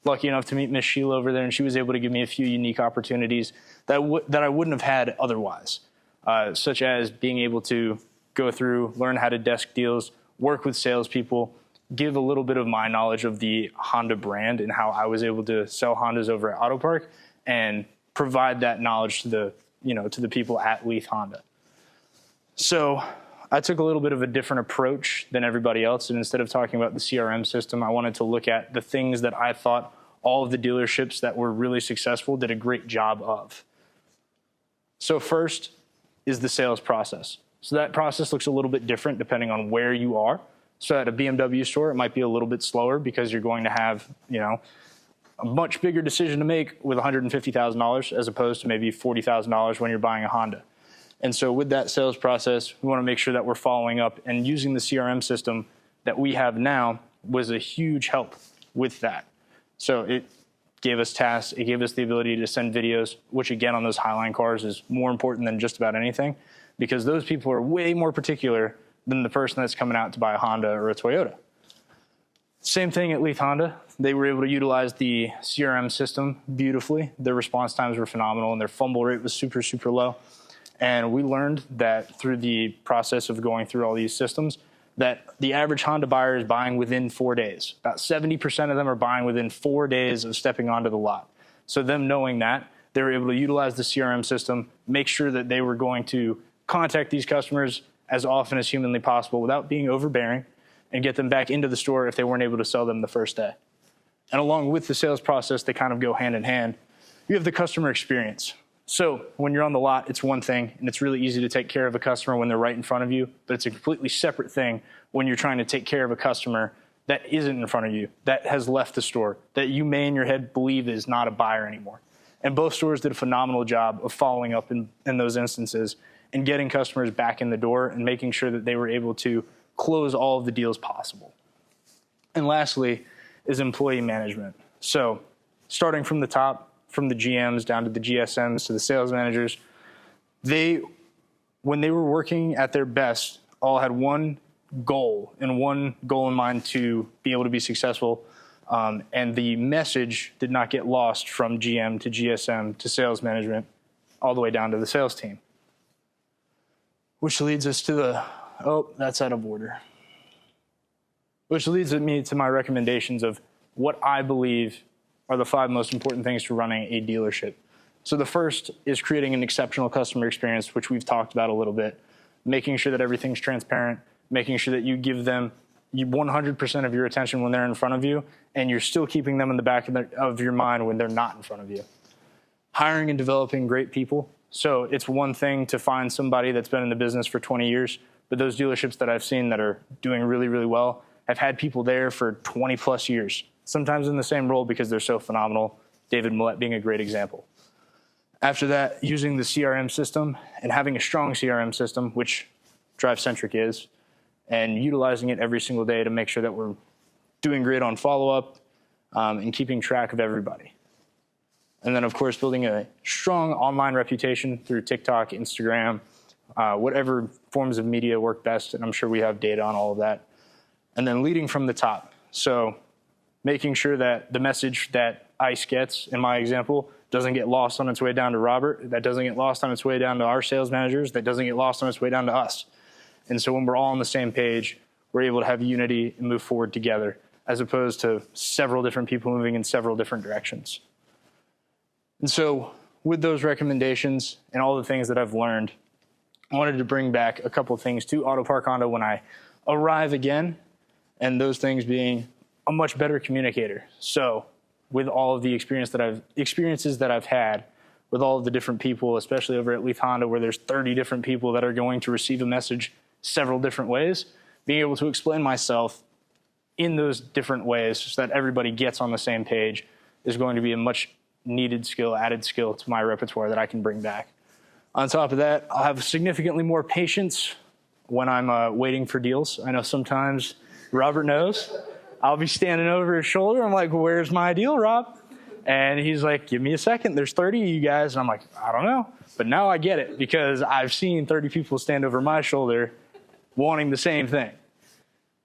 lucky enough to meet Miss Sheila over there, and she was able to give me a few unique opportunities that I wouldn't have had otherwise, such as being able to go through, learn how to desk deals, work with salespeople, give a little bit of my knowledge of the Honda brand and how I was able to sell Hondas over at Auto Park, and provide that knowledge to the people at Leith Honda. So I took a little bit of a different approach than everybody else, and instead of talking about the CRM system, I wanted to look at the things that I thought all of the dealerships that were really successful did a great job of. So first is the sales process. So that process looks a little bit different depending on where you are. So at a BMW store, it might be a little bit slower because you're going to have, a much bigger decision to make with $150,000 as opposed to maybe $40,000 when you're buying a Honda. And so with that sales process, we want to make sure that we're following up, and using the CRM system that we have now was a huge help with that. So it gave us tasks, it gave us the ability to send videos, which again on those Highline cars is more important than just about anything, because those people are way more particular than the person that's coming out to buy a Honda or a Toyota. Same thing at Leith Honda. They were able to utilize the CRM system beautifully. Their response times were phenomenal, and their fumble rate was super, super low. And we learned that through the process of going through all these systems, that the average Honda buyer is buying within 4 days. About 70% of them are buying within 4 days of stepping onto the lot. So them knowing that, they were able to utilize the CRM system, make sure that they were going to contact these customers as often as humanly possible without being overbearing, and get them back into the store if they weren't able to sell them the first day. And along with the sales process, they kind of go hand in hand. You have the customer experience. So when you're on the lot, it's one thing, and it's really easy to take care of a customer when they're right in front of you, but it's a completely separate thing when you're trying to take care of a customer that isn't in front of you, that has left the store, that you may in your head believe is not a buyer anymore. And both stores did a phenomenal job of following up in those instances and getting customers back in the door and making sure that they were able to close all of the deals possible. And lastly is employee management. So starting from the top, from the GMs down to the GSMs to the sales managers, when they were working at their best, all had one goal in mind to be able to be successful. And the message did not get lost from GM to GSM to sales management all the way down to the sales team. Which leads us to that's out of order. Which leads me to my recommendations of what I believe are the 5 most important things to running a dealership. So the first is creating an exceptional customer experience, which we've talked about a little bit, making sure that everything's transparent, making sure that you give them 100% of your attention when they're in front of you, and you're still keeping them in the back of your mind when they're not in front of you. Hiring and developing great people. So it's one thing to find somebody that's been in the business for 20 years, but those dealerships that I've seen that are doing really, really well have had people there for 20 plus years, sometimes in the same role because they're so phenomenal, David Millett being a great example. After that, using the CRM system and having a strong CRM system, which DriveCentric is, and utilizing it every single day to make sure that we're doing great on follow-up, and keeping track of everybody. And then, of course, building a strong online reputation through TikTok, Instagram, whatever forms of media work best, and I'm sure we have data on all of that. And then leading from the top. So making sure that the message that ICE gets, in my example, doesn't get lost on its way down to Robert, that doesn't get lost on its way down to our sales managers, that doesn't get lost on its way down to us. And so when we're all on the same page, we're able to have unity and move forward together, as opposed to several different people moving in several different directions. And so with those recommendations and all the things that I've learned, I wanted to bring back a couple of things to Auto Park Honda when I arrive again, and those things being a much better communicator. So with all of the experiences that I've had with all of the different people, especially over at Leaf Honda, where there's 30 different people that are going to receive a message several different ways, being able to explain myself in those different ways so that everybody gets on the same page is going to be a much needed skill, added skill to my repertoire that I can bring back. On top of that, I'll have significantly more patience when I'm waiting for deals. I know sometimes Robert knows. I'll be standing over his shoulder. I'm like, where's my deal, Rob? And he's like, give me a second. There's 30 of you guys. And I'm like, I don't know. But now I get it because I've seen 30 people stand over my shoulder wanting the same thing.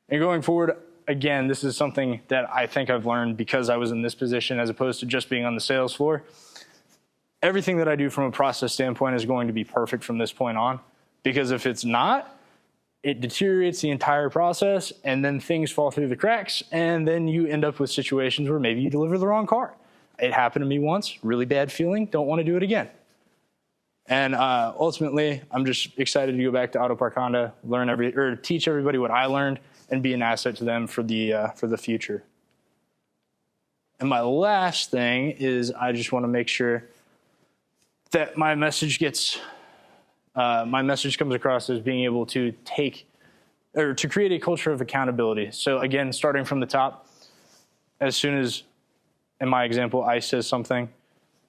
And going forward, again, this is something that I think I've learned because I was in this position as opposed to just being on the sales floor. Everything that I do from a process standpoint is going to be perfect from this point on, because if it's not, it deteriorates the entire process, and then things fall through the cracks, and then you end up with situations where maybe you deliver the wrong car. It happened to me once, really bad feeling, don't want to do it again. And ultimately, I'm just excited to go back to Auto Park Honda, teach everybody what I learned, and be an asset to them for the future. And my last thing is I just want to make sure that my message comes across as being able to to create a culture of accountability. So again, starting from the top, as soon as, in my example, ICE says something,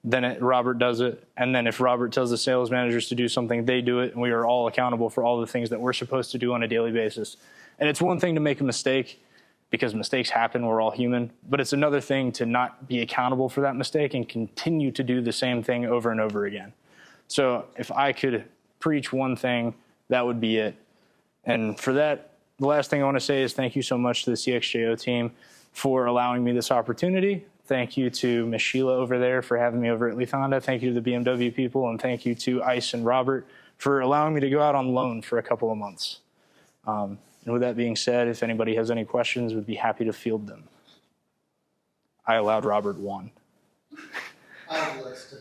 then Robert does it. And then if Robert tells the sales managers to do something, they do it. And we are all accountable for all the things that we're supposed to do on a daily basis. And it's one thing to make a mistake, because mistakes happen, we're all human. But it's another thing to not be accountable for that mistake and continue to do the same thing over and over again. So if I could preach one thing, that would be it. And for that, the last thing I want to say is thank you so much to the CXJO team for allowing me this opportunity. Thank you to Ms. Sheila over there for having me over at Leaf Honda. Thank you to the BMW people, and thank you to ICE and Robert for allowing me to go out on loan for a couple of months. And with that being said, if anybody has any questions, we'd be happy to field them. I allowed Robert one. I have a list.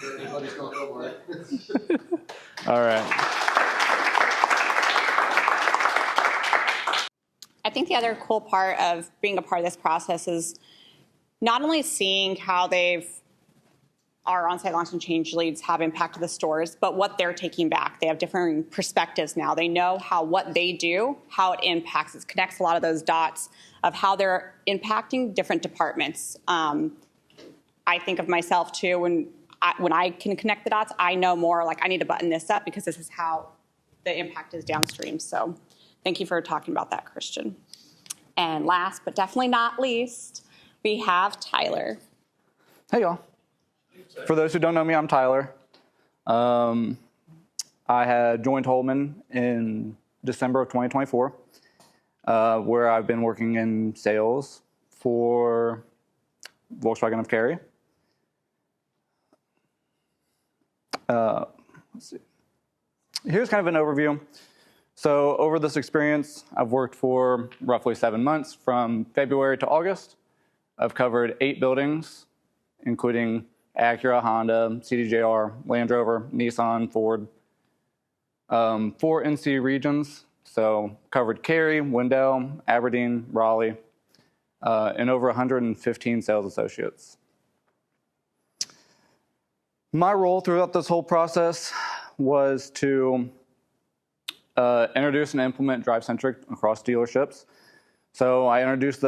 Everybody's going over it. All right. I think the other cool part of being a part of this process is not only seeing how our Onsite Launch and Change Leads have impacted the stores, but what they're taking back. They have different perspectives now. They know what they do, how it impacts. It connects a lot of those dots of how they're impacting different departments. I think of myself too, when I can connect the dots, I know more, like I need to button this up because this is how the impact is downstream. So thank you for talking about that, Christian. And last, but definitely not least, we have Tylor. Hey, y'all. For those who don't know me, I'm Tylor. I had joined Holman in December of 2024, where I've been working in sales for Volkswagen of Cary. Let's see. Here's kind of an overview. So over this experience, I've worked for roughly 7 months, from February to August. I've covered 8 buildings, including Acura, Honda, CDJR, Land Rover, Nissan, Ford. 4 NC regions, so covered Cary, Wendell, Aberdeen, Raleigh, and over 115 sales associates. My role throughout this whole process was to introduce and implement DriveCentric across dealerships. So I introduced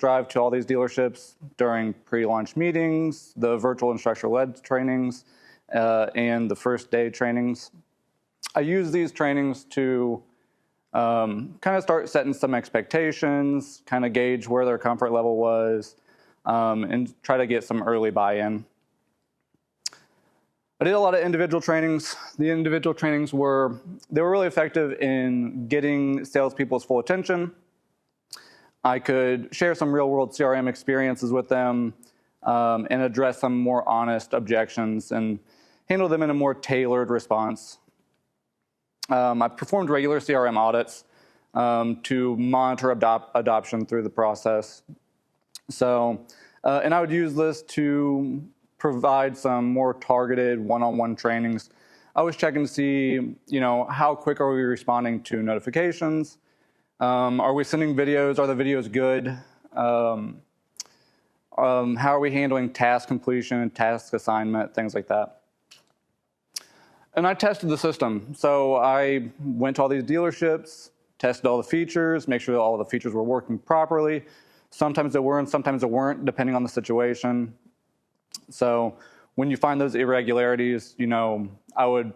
Drive to all these dealerships during pre-launch meetings, the virtual instructor-led trainings, and the first day trainings. I use these trainings to kind of start setting some expectations, kind of gauge where their comfort level was, and try to get some early buy-in. I did a lot of individual trainings. The individual trainings were really effective in getting salespeople's full attention. I could share some real-world CRM experiences with them and address some more honest objections and handle them in a more tailored response. I performed regular CRM audits to monitor adoption through the process. So, and I would use this to provide some more targeted one-on-one trainings. I was checking to see, how quick are we responding to notifications? Are we sending videos? Are the videos good? How are we handling task completion, task assignment, things like that? And I tested the system. So I went to all these dealerships, tested all the features, make sure that all the features were working properly. Sometimes they were and sometimes they weren't, depending on the situation. So when you find those irregularities, I would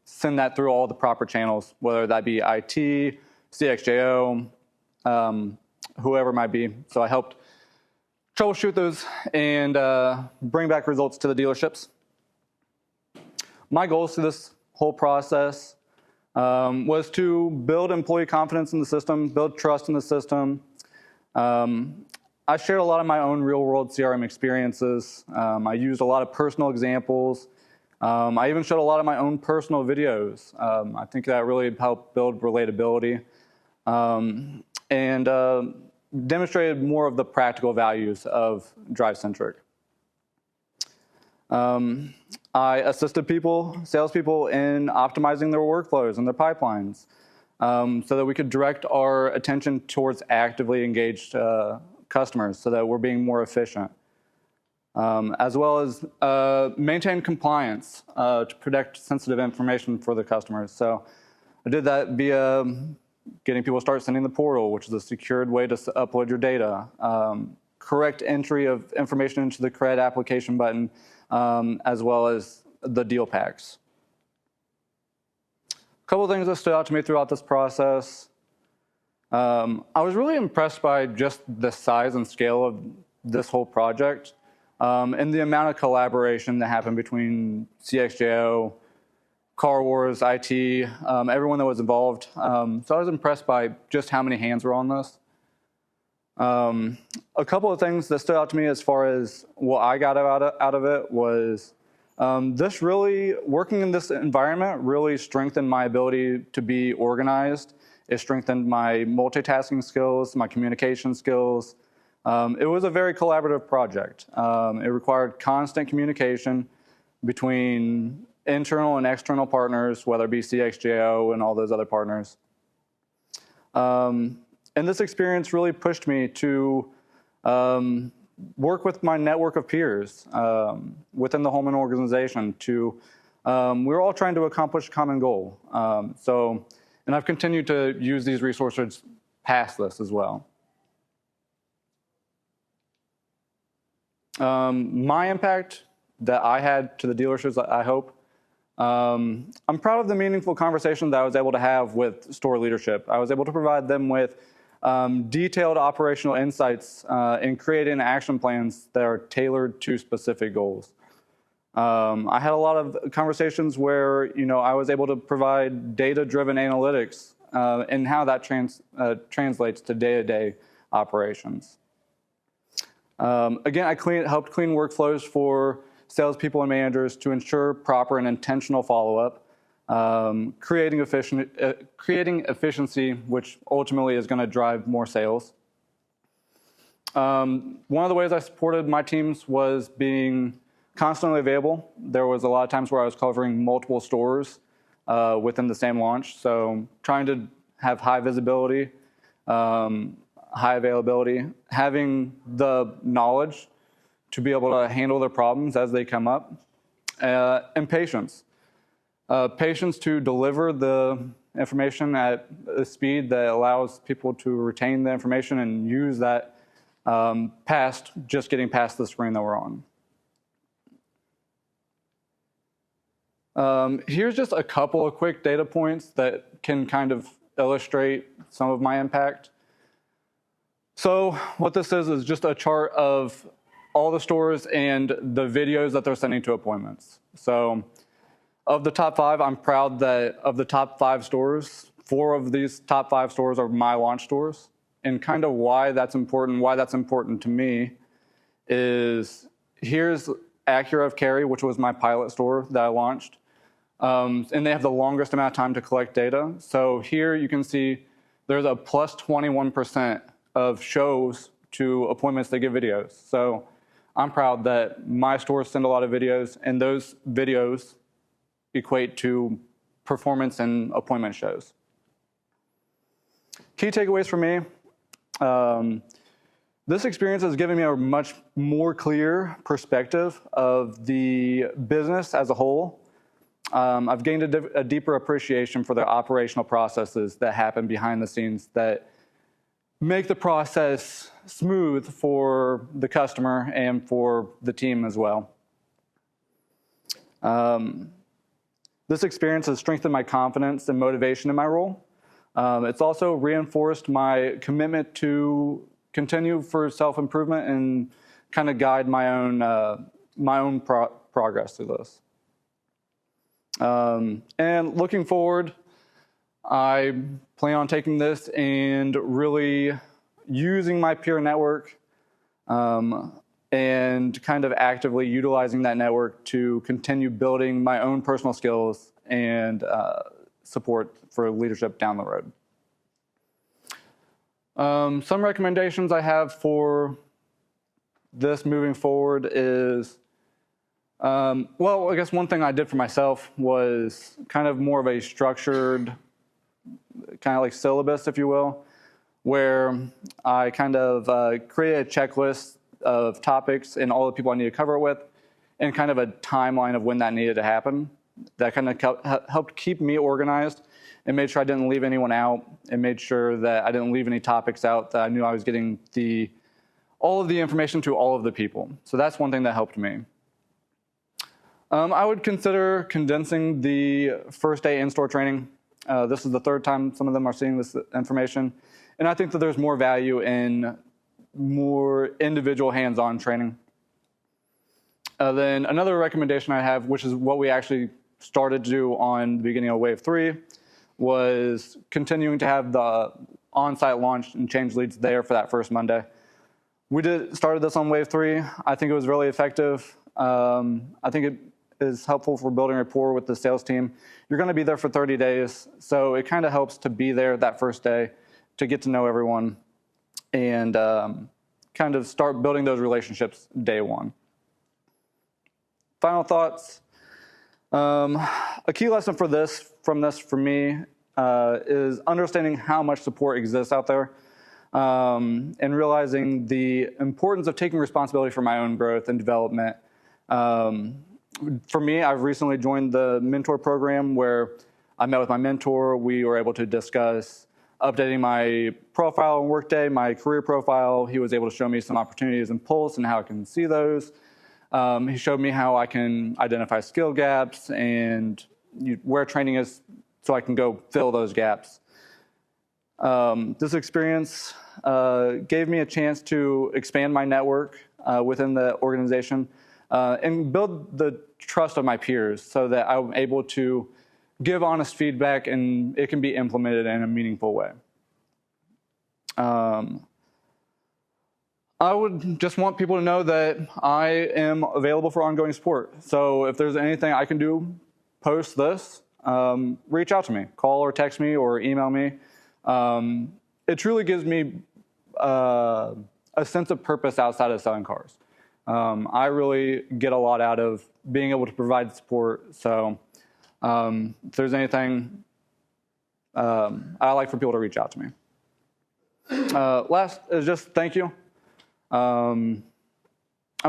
send that through all the proper channels, whether that be IT, CXJO, whoever it might be. So I helped troubleshoot those and bring back results to the dealerships. My goals through this whole process was to build employee confidence in the system, build trust in the system. I shared a lot of my own real-world CRM experiences. I used a lot of personal examples. I even showed a lot of my own personal videos. I think that really helped build relatability and demonstrated more of the practical values of DriveCentric. I assisted salespeople in optimizing their workflows and their pipelines so that we could direct our attention towards actively engaged customers so that we're being more efficient, as well as maintain compliance to protect sensitive information for the customers. So I did that via getting people to start sending the portal, which is a secured way to upload your data, correct entry of information into the cred application button, as well as the deal packs. A couple of things that stood out to me throughout this process. I was really impressed by just the size and scale of this whole project and the amount of collaboration that happened between CXJO, Car Wars, IT, everyone that was involved. So I was impressed by just how many hands were on this. A couple of things that stood out to me as far as what I got out of it was working in this environment really strengthened my ability to be organized. It strengthened my multitasking skills, my communication skills. It was a very collaborative project. It required constant communication between internal and external partners, whether it be CXJO and all those other partners. And this experience really pushed me to work with my network of peers within the Holman organization we were all trying to accomplish a common goal. And I've continued to use these resources past this as well. My impact that I had to the dealerships, I hope, I'm proud of the meaningful conversation that I was able to have with store leadership. I was able to provide them with detailed operational insights in creating action plans that are tailored to specific goals. I had a lot of conversations where I was able to provide data-driven analytics and how that translates to day-to-day operations. Again, I helped clean workflows for salespeople and managers to ensure proper and intentional follow-up, creating efficiency, which ultimately is going to drive more sales. One of the ways I supported my teams was being constantly available. There was a lot of times where I was covering multiple stores within the same launch, so trying to have high visibility, high availability, having the knowledge to be able to handle their problems as they come up, and patience. Patience to deliver the information at a speed that allows people to retain the information and use that past just getting past the screen that we're on. Here's just a couple of quick data points that can kind of illustrate some of my impact. So what this is just a chart of all the stores and the videos that they're sending to appointments. So of the top 5, I'm proud that of the top 5 stores, 4 of these top 5 stores are my launch stores. And kind of why that's important to me is here's Acura of Cary, which was my pilot store that I launched. And they have the longest amount of time to collect data. So here you can see there's a plus 21% of shows to appointments that give videos. So I'm proud that my stores send a lot of videos, and those videos equate to performance and appointment shows. Key takeaways for me. This experience has given me a much more clear perspective of the business as a whole. I've gained a deeper appreciation for the operational processes that happen behind the scenes that make the process smooth for the customer and for the team as well. This experience has strengthened my confidence and motivation in my role. It's also reinforced my commitment to continue for self-improvement and kind of guide my own progress through this. And looking forward, I plan on taking this and really using my peer network and kind of actively utilizing that network to continue building my own personal skills and support for leadership down the road. Some recommendations I have for this moving forward is, well, I guess one thing I did for myself was kind of more of a structured, kind of like syllabus, if you will, where I kind of created a checklist of topics and all the people I need to cover it with, and kind of a timeline of when that needed to happen. That kind of helped keep me organized and made sure I didn't leave anyone out, and made sure that I didn't leave any topics out, that I knew I was getting all of the information to all of the people. So that's one thing that helped me. I would consider condensing the first day in-store training. This is the 3rd time some of them are seeing this information. And I think that there's more value in more individual hands-on training. Then another recommendation I have, which is what we actually started to do on the beginning of Wave 3, was continuing to have the on-site launch and change leads there for that first Monday. We started this on Wave 3. I think it was really effective. I think it is helpful for building rapport with the sales team. You're going to be there for 30 days, so it kind of helps to be there that first day to get to know everyone and kind of start building those relationships day one. Final thoughts. A key lesson from this for me is understanding how much support exists out there and realizing the importance of taking responsibility for my own growth and development. For me, I've recently joined the mentor program where I met with my mentor. We were able to discuss updating my profile on Workday, my career profile. He was able to show me some opportunities in Pulse and how I can see those. He showed me how I can identify skill gaps and where training is so I can go fill those gaps. This experience gave me a chance to expand my network within the organization and build the trust of my peers so that I'm able to give honest feedback and it can be implemented in a meaningful way. I would just want people to know that I am available for ongoing support. So if there's anything I can do post this, reach out to me. Call or text me or email me. It truly gives me a sense of purpose outside of selling cars. I really get a lot out of being able to provide support. So if there's anything, I like for people to reach out to me. Last is just thank you. I'm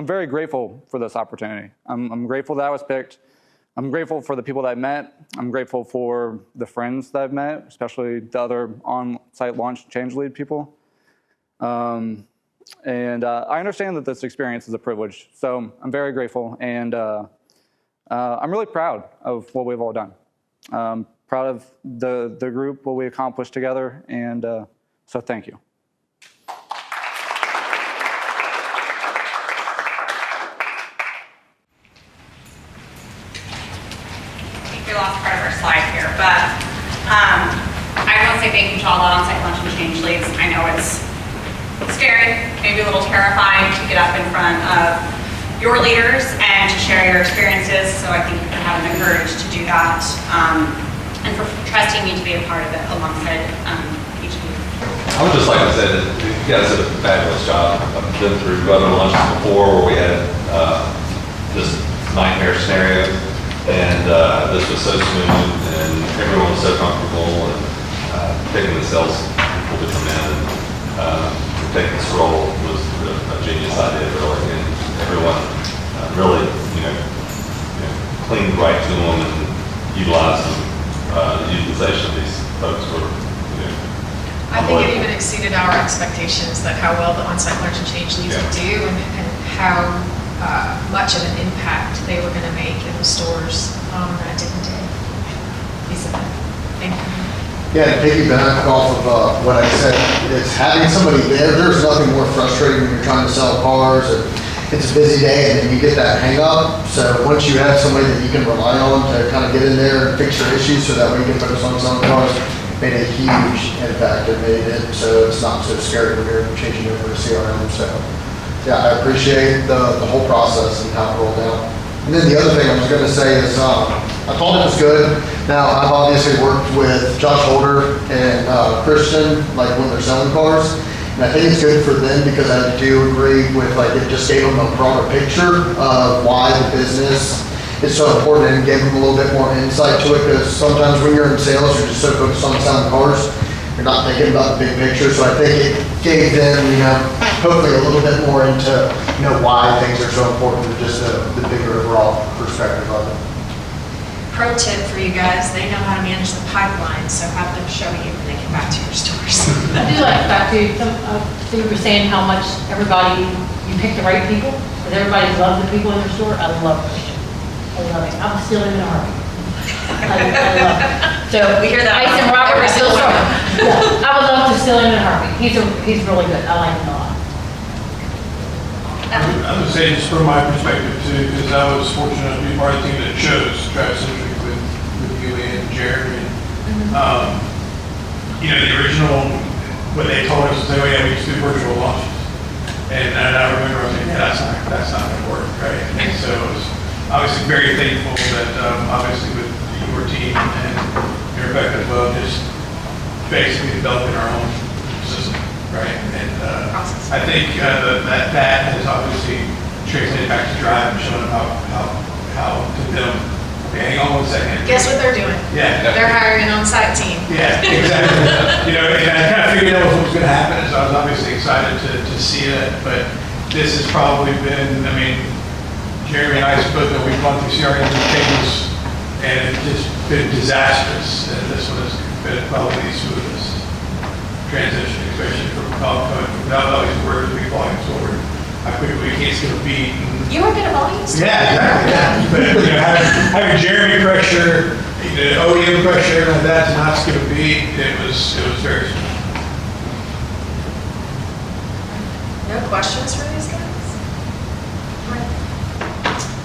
very grateful for this opportunity. I'm grateful that I was picked. I'm grateful for the people that I met. I'm grateful for the friends that I've met, especially the other on-site launch change lead people. And I understand that this experience is a privilege, so I'm very grateful, and I'm really proud of what we've all done. Proud of the group, what we accomplished together, and so thank you. We lost part of our slide here, but I want to say thank you to all the Onsite Launch and Change Leads. I know it's scary, maybe a little terrifying to get up in front of your leaders and to share your experiences, so I think you can have the courage to do that, and for trusting me to be a part of it alongside each of you. I would just like to say that you guys did a fabulous job. I've been through other lunches before where we had this nightmare scenario, and this was so smooth, and everyone was so comfortable, and picking the sales people to come in and take this role was a genius idea, really, and everyone really, cleaned right to them and utilized them. The utilization of these folks were, I think it even exceeded our expectations that how well the Onsite Launch and Change Leads would do, and how much of an impact they were going to make in the stores on that different day. Thank you. Yeah, to piggyback off of what I said, it's having somebody there. There's nothing more frustrating when you're trying to sell cars and it's a busy day and then you get that hang up. So once you have somebody that you can rely on to kind of get in there and fix your issues so that way you can focus on selling cars, made a huge impact. It made it so it's not so scary when you're changing over to CRM. So yeah, I appreciate the whole process and how it rolled out. And then the other thing I was going to say is I thought it was good. Now, I've obviously worked with Josh Holder and Christian, like when they're selling cars. And I think it's good for them because I do agree with, like, it just gave them a broader picture of why the business is so important and gave them a little bit more insight to it, because sometimes when you're in sales, you're just so focused on selling cars, you're not thinking about the big picture. So I think it gave them, hopefully a little bit more into, why things are so important than just the bigger overall perspective of it. Pro tip for you guys, they know how to manage the pipeline, so have them show you when they get back to your stores. I do like that too. So you were saying how much you pick the right people, because everybody loves the people in your store. I love it. I'm still in a heartbeat. I love it. So we hear that. Ice and Robert are still strong. Yeah, I would love to still in a heartbeat. He's really good. I like him a lot. I would say, just from my perspective too, because I was fortunate to be part of the team that chose DriveCentric with you and Jeremy. The original, what they told us was, we used to do virtual launches. And I remember I was like, that's not going to work, right? And so it was obviously very thankful that obviously with your team and Rebekah as well, just basically developing our own system, right? And I think that has obviously translated back to Drive and shown them how to them. Okay, hang on 1 second. Guess what they're doing? Yeah. They're hiring an on-site team. Yeah, exactly. And I kind of figured out what was going to happen, so I was obviously excited to see it. But this has probably been, Jeremy and I spoke that we've gone through CRM changes, and it's just been disastrous. And this one has been probably the smoothest transition, especially from without all these words, big volumes forward. How quickly we can't skip a beat. You were good at volumes? Yeah, exactly. Yeah. But having Jeremy pressure, the OEM pressure, and that to not skip a beat, it was very smooth. No questions for these guys?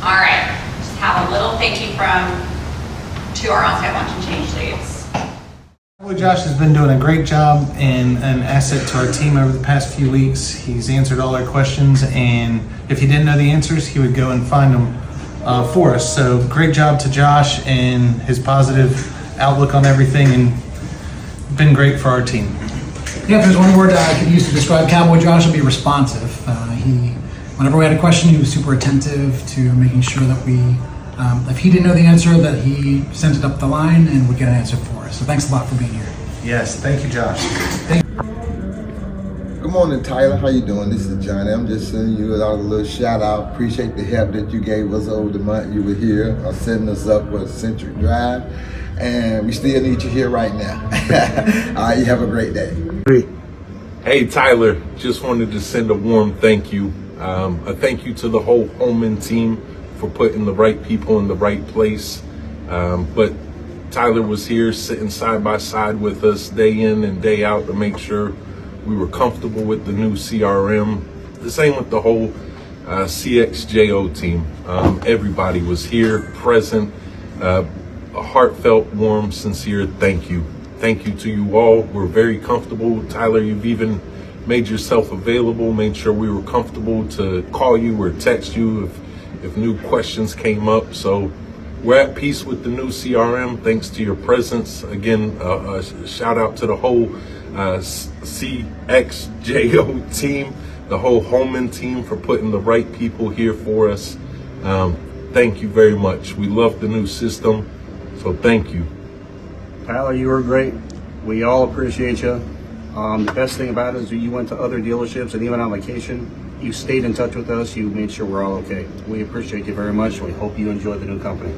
All right, just have a little thank you to our Onsite Launch and Change Leads. Well, Josh has been doing a great job and an asset to our team over the past few weeks. He's answered all our questions, and if he didn't know the answers, he would go and find them for us. So great job to Josh and his positive outlook on everything, and been great for our team. Yeah, if there's one word I could use to describe Cowboy Josh, it'd be responsive. Whenever we had a question, he was super attentive to making sure that we, if he didn't know the answer, that he sent it up the line and would get an answer for us. So thanks a lot for being here. Yes, thank you, Josh. Good morning, Tyler. How you doing? This is Johnny. I'm just sending you a little shout out. Appreciate the help that you gave us over the month you were here, setting us up with Centric Drive, and we still need you here right now. All right, you have a great day. Hey, Tyler. Just wanted to send a warm thank you. A thank you to the whole Holman team for putting the right people in the right place. But Tylor was here sitting side by side with us day in and day out to make sure we were comfortable with the new CRM. The same with the whole CXJO team. Everybody was here, present, a heartfelt, warm, sincere thank you. Thank you to you all. We're very comfortable. Tylor, you've even made yourself available, made sure we were comfortable to call you or text you if new questions came up. So we're at peace with the new CRM thanks to your presence. Again, a shout out to the whole CXJO team, the whole Holman team for putting the right people here for us. Thank you very much. We love the new system, so thank you. Tylor, you were great. We all appreciate you. The best thing about it is you went to other dealerships and even on vacation, you stayed in touch with us. You made sure we're all okay. We appreciate you very much. We hope you enjoy the new company.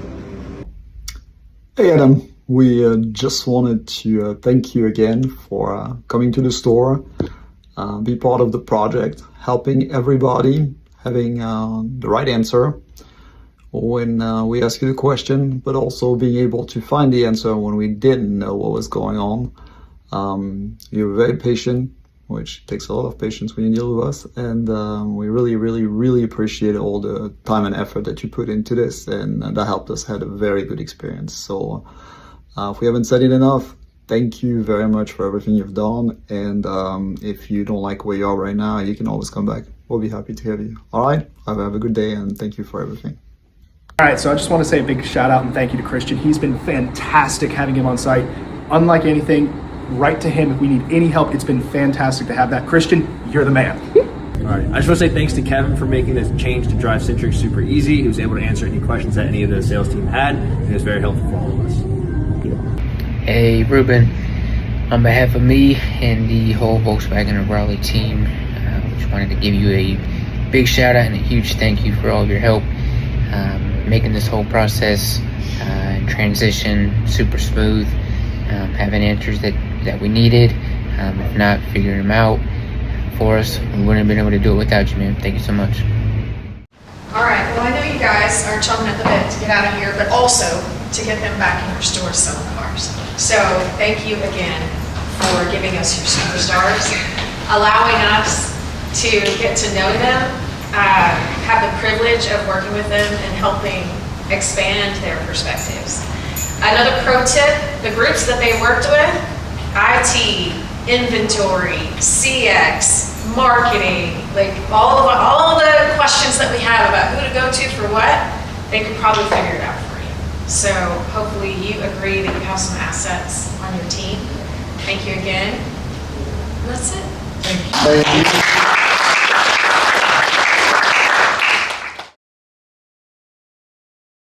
Hey Adam, we just wanted to thank you again for coming to the store, be part of the project, helping everybody, having the right answer when we ask you the question, but also being able to find the answer when we didn't know what was going on. You're very patient, which takes a lot of patience when you deal with us, and we really appreciate all the time and effort that you put into this, and that helped us have a very good experience. So if we haven't said it enough, thank you very much for everything you've done, and if you don't like where you are right now, you can always come back. We'll be happy to have you. All right, have a good day, and thank you for everything. All right, so I just want to say a big shout out and thank you to Christian. He's been fantastic having him on site. Unlike anything, write to him if we need any help. It's been fantastic to have that. Christian, you're the man. All right, I just want to say thanks to Kevin for making this change to DriveCentric super easy. He was able to answer any questions that any of the sales team had, and it was very helpful for all of us. Hey, Ruben. On behalf of me and the whole Volkswagen of Raleigh team, just wanted to give you a big shout out and a huge thank you for all of your help, making this whole process and transition super smooth, having answers that we needed, if not figuring them out for us. We wouldn't have been able to do it without you, man. Thank you so much. All right, well, I know you guys are chomping at the bit to get out of here, but also to get them back in your stores selling cars. So thank you again for giving us your superstars, allowing us to get to know them, have the privilege of working with them and helping expand their perspectives. Another pro tip, the groups that they worked with, IT, inventory, CX, marketing, like all the questions that we have about who to go to for what, they could probably figure it out for you. So hopefully you agree that you have some assets on your team. Thank you again. And that's it. Thank you.